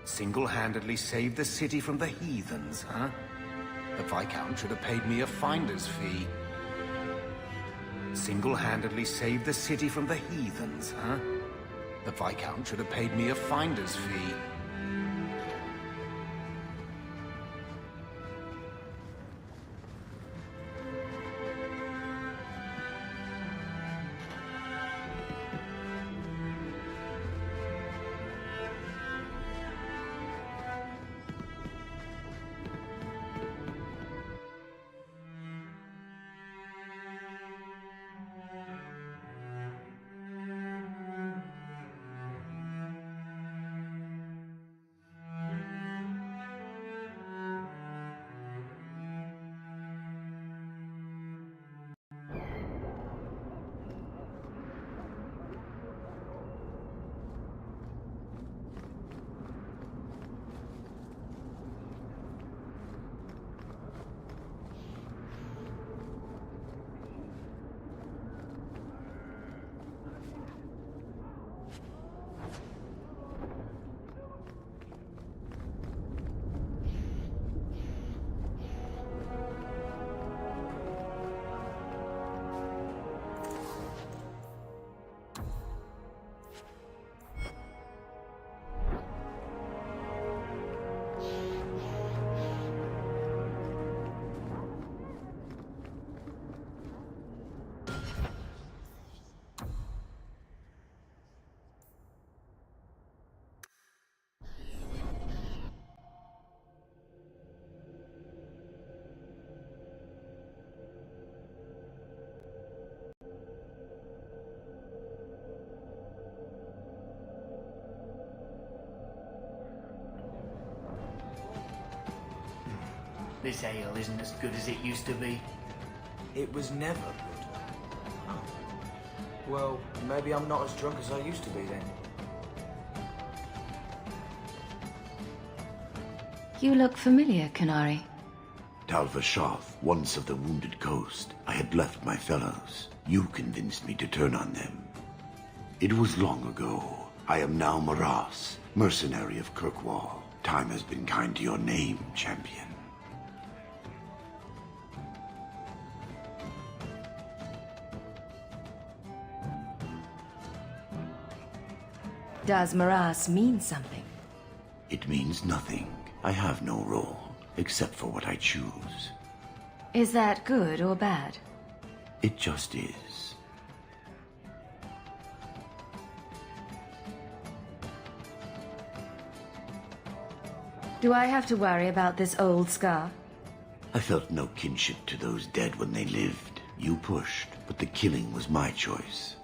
Single-handedly saved the city from the heathens, huh? The Viscount should have paid me a finder's fee. Single-handedly saved the city from the heathens, huh? The Viscount should have paid me a finder's fee. This ale isn't as good as it used to be. It was never good. Oh. Well, maybe I'm not as drunk as I used to be then. You look familiar, Kanare. Talvashoth, once of the Wounded Coast, I had left my fellows. You convinced me to turn on them. It was long ago. I am now Maras, mercenary of Kirkwall. Time has been kind to your name, champion. Does Maras mean something? It means nothing. I have no role, except for what I choose. Is that good or bad? It just is. Do I have to worry about this old scar? I felt no kinship to those dead when they lived. You pushed, but the killing was my choice.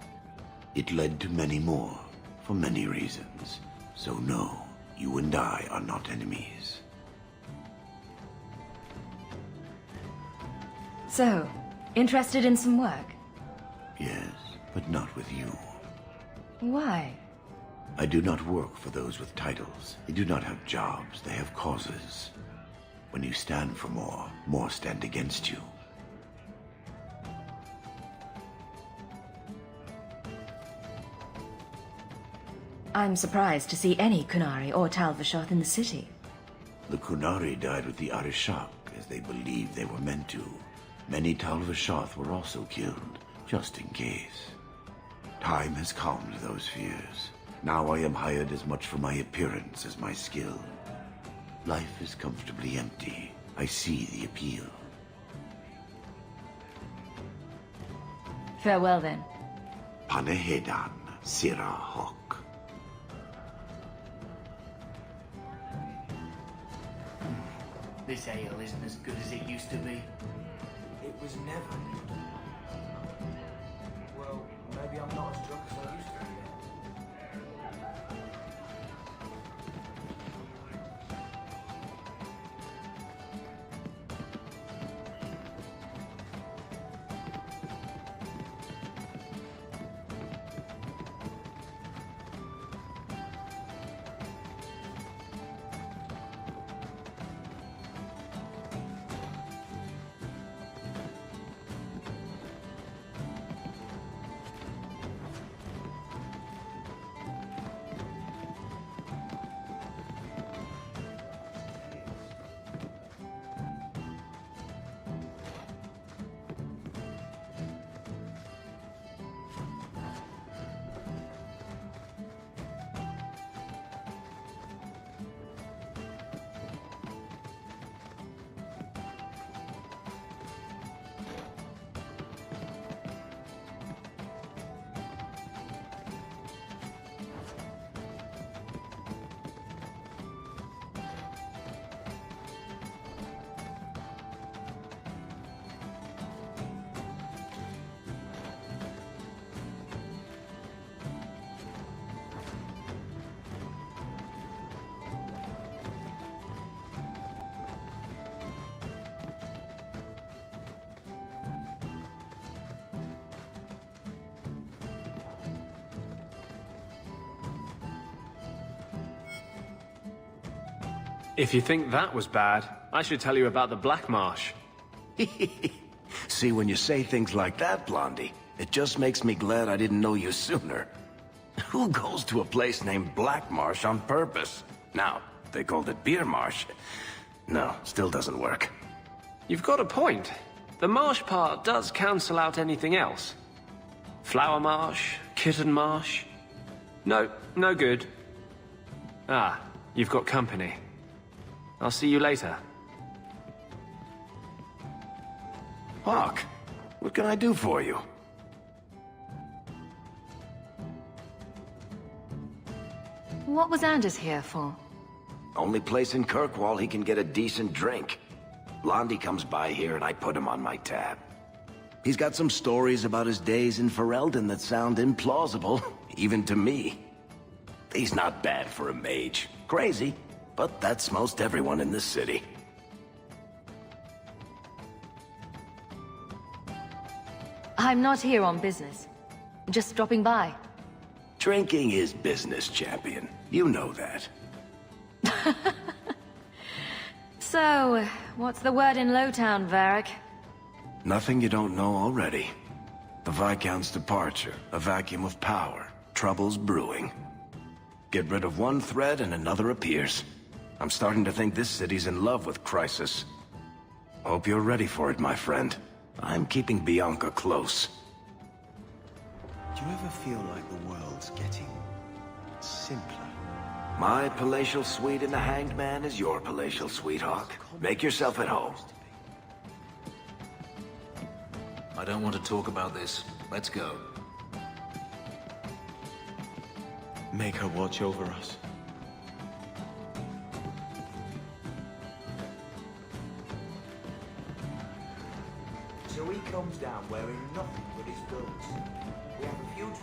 It led to many more. For many reasons. So no, you and I are not enemies. So, interested in some work? Yes, but not with you. Why? I do not work for those with titles. They do not have jobs, they have causes. When you stand for more, more stand against you. I'm surprised to see any Kunari or Talvashoth in the city. The Kunari died with the Arishak, as they believed they were meant to. Many Talvashoth were also killed, just in case. Time has calmed those fears. Now I am hired as much for my appearance as my skill. Life is comfortably empty. I see the appeal. Farewell, then. Panehedan, Sira Hawk. This ale isn't as good as it used to be. It was never good. Well, maybe I'm not as drunk as I used to be. If you think that was bad, I should tell you about the Black Marsh. See, when you say things like that, Blondie, it just makes me glad I didn't know you sooner. Who goes to a place named Black Marsh on purpose? Now, they called it Beer Marsh. No, still doesn't work. You've got a point. The marsh part does cancel out anything else. Flower Marsh, Kitten Marsh. No, no good. Ah, you've got company. I'll see you later. Hawk, what can I do for you? What was Anders here for? Only place in Kirkwall he can get a decent drink. Blondie comes by here and I put him on my tab. He's got some stories about his days in Ferelden that sound implausible, even to me. He's not bad for a mage. Crazy, but that's most everyone in this city. I'm not here on business. Just dropping by. Drinking is business, champion. You know that. So, what's the word in Lowtown, Varric? Nothing you don't know already. The Viscount's departure, a vacuum of power, troubles brewing. Get rid of one thread and another appears. I'm starting to think this city's in love with Crisis. Hope you're ready for it, my friend. I'm keeping Bianca close. Do you ever feel like the world's getting simpler? My palatial suite in the Hanged Man is your palatial suite, Hawk. Make yourself at home. I don't want to talk about this. Let's go. Make her watch over us. So he comes down wearing nothing but his guns. We have a feud.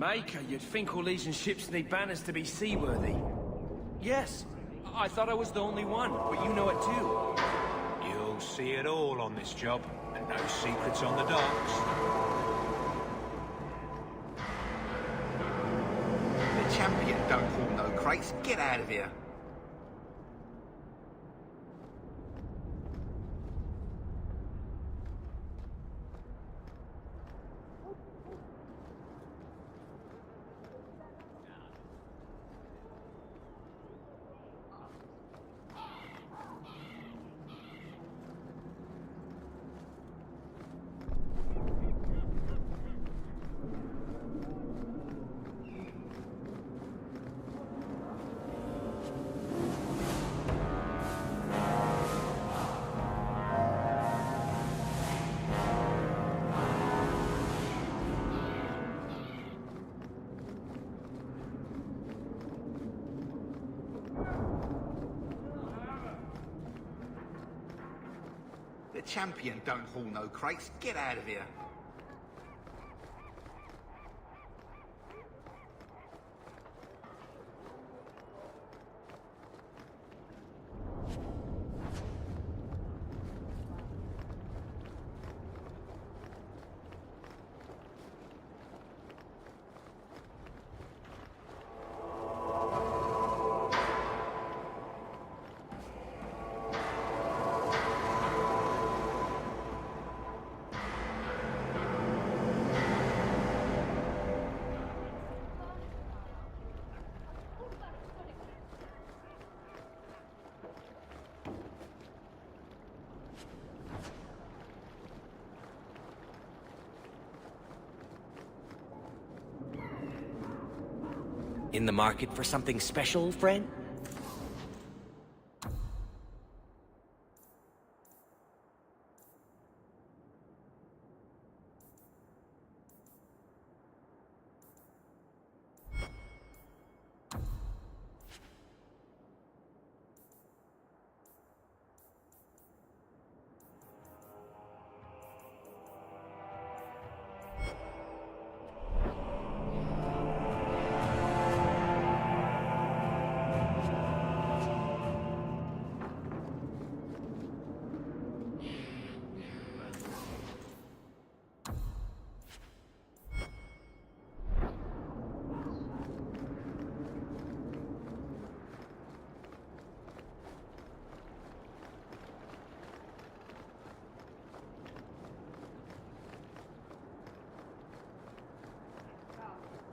Maker, you'd think all Legion ships need banners to be seaworthy. Yes, I thought I was the only one, but you know it too. You'll see it all on this job, and no secrets on the docks. The champion don't haul no crates. Get out of here. The champion don't haul no crates. Get out of here. In the market for something special, friend?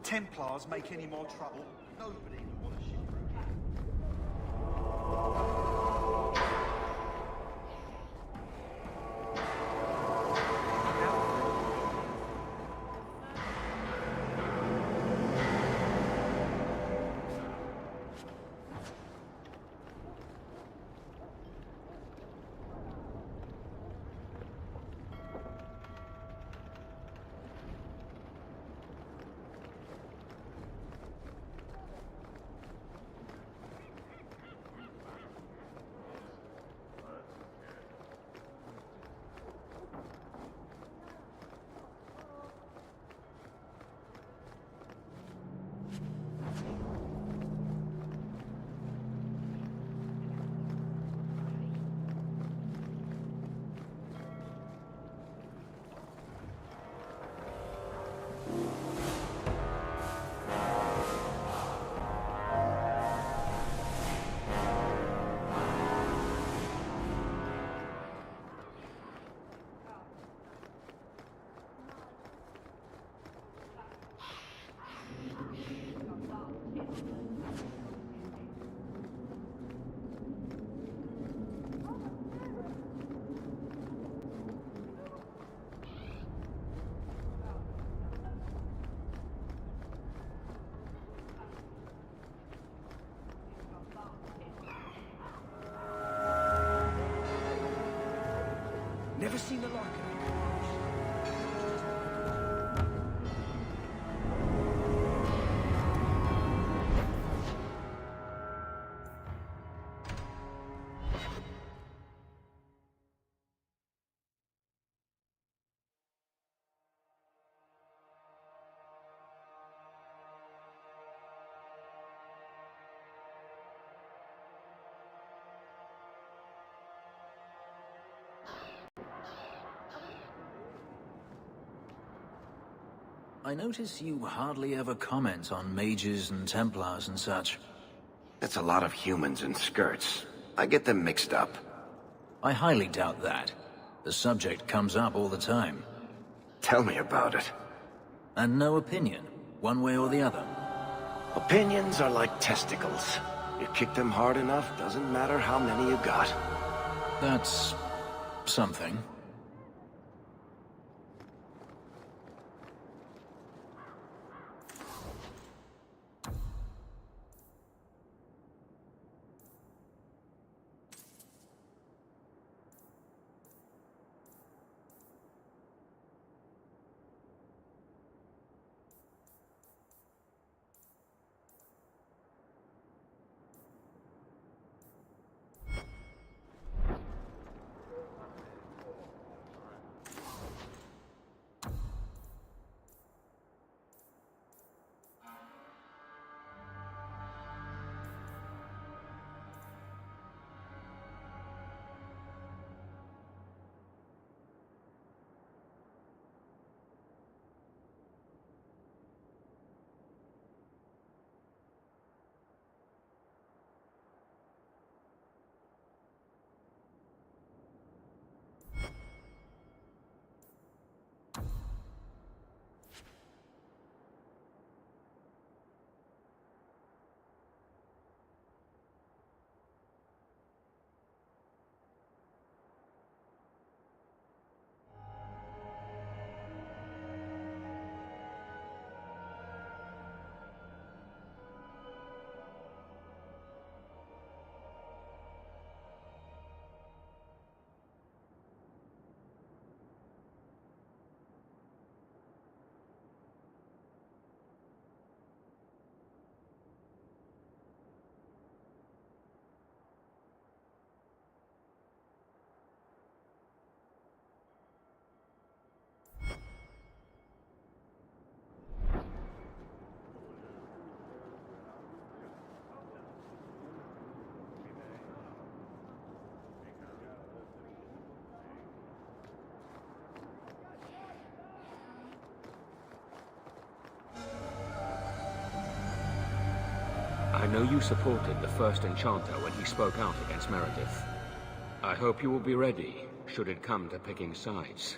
Templars make any more trouble? Nobody would want to ship through here. Never seen the like of it. I notice you hardly ever comment on mages and Templars and such. It's a lot of humans in skirts. I get them mixed up. I highly doubt that. The subject comes up all the time. Tell me about it. And no opinion, one way or the other. Opinions are like testicles. You kick them hard enough, doesn't matter how many you got. That's something. I know you supported the first Enchanter when he spoke out against Meredith. I hope you will be ready, should it come to picking sides.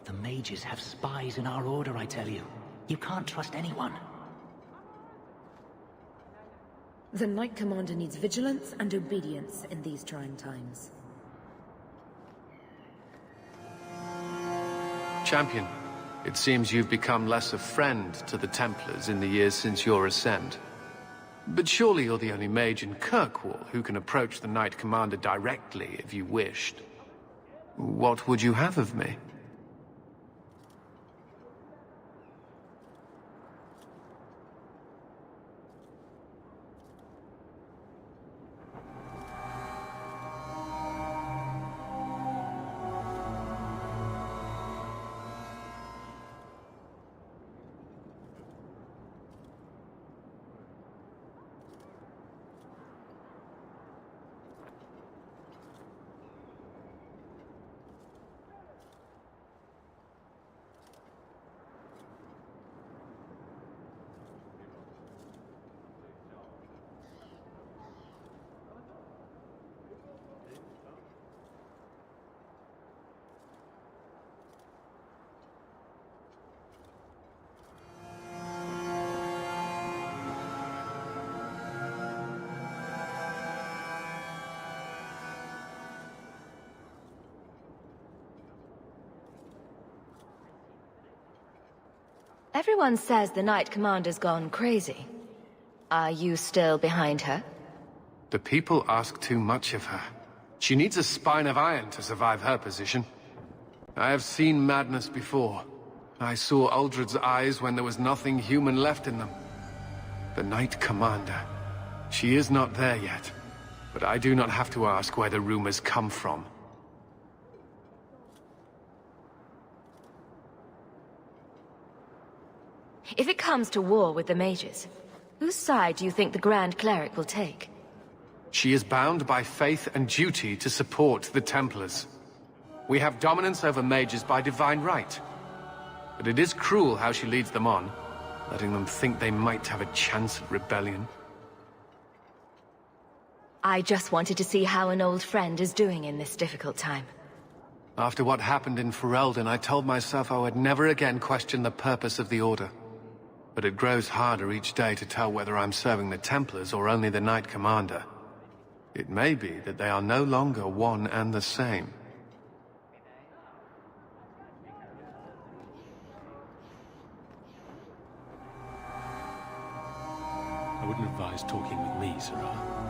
The mages have spies in our order, I tell you. You can't trust anyone. The Knight Commander needs vigilance and obedience in these trying times. Champion, it seems you've become less a friend to the Templars in the years since your ascent. But surely you're the only mage in Kirkwall who can approach the Knight Commander directly if you wished. What would you have of me? Everyone says the Knight Commander's gone crazy. Are you still behind her? The people ask too much of her. She needs a spine of iron to survive her position. I have seen madness before. I saw Uldred's eyes when there was nothing human left in them. The Knight Commander. She is not there yet. But I do not have to ask where the rumors come from. If it comes to war with the mages, whose side do you think the Grand Cleric will take? She is bound by faith and duty to support the Templars. We have dominance over mages by divine right. But it is cruel how she leads them on, letting them think they might have a chance at rebellion. I just wanted to see how an old friend is doing in this difficult time. After what happened in Ferelden, I told myself I would never again question the purpose of the Order. But it grows harder each day to tell whether I'm serving the Templars or only the Knight Commander. It may be that they are no longer one and the same. I wouldn't advise talking with me, Sarah.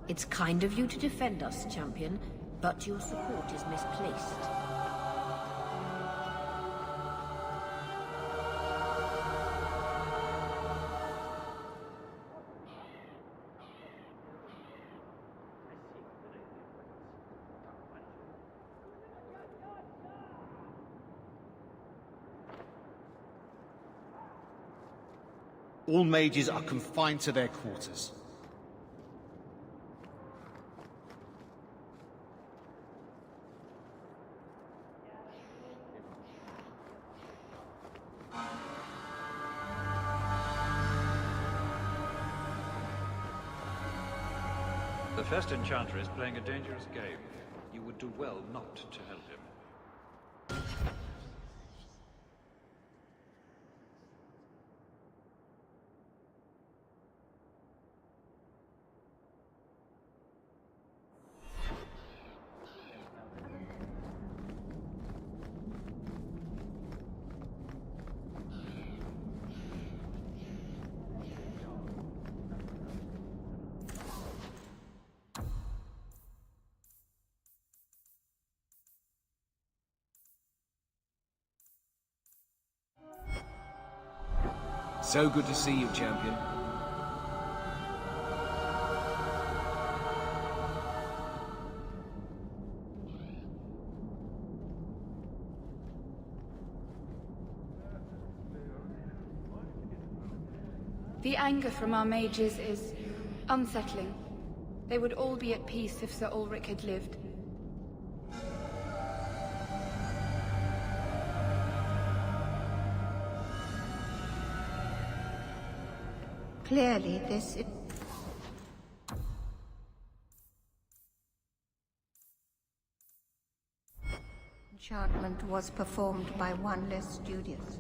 It's kind of you to defend us, champion, but your support is misplaced. All mages are confined to their quarters. The first enchanter is playing a dangerous game. You would do well not to help him. So good to see you, champion. The anger from our mages is unsettling. They would all be at peace if Sir Ulrich had lived. Clearly, this enchantment was performed by one less studious.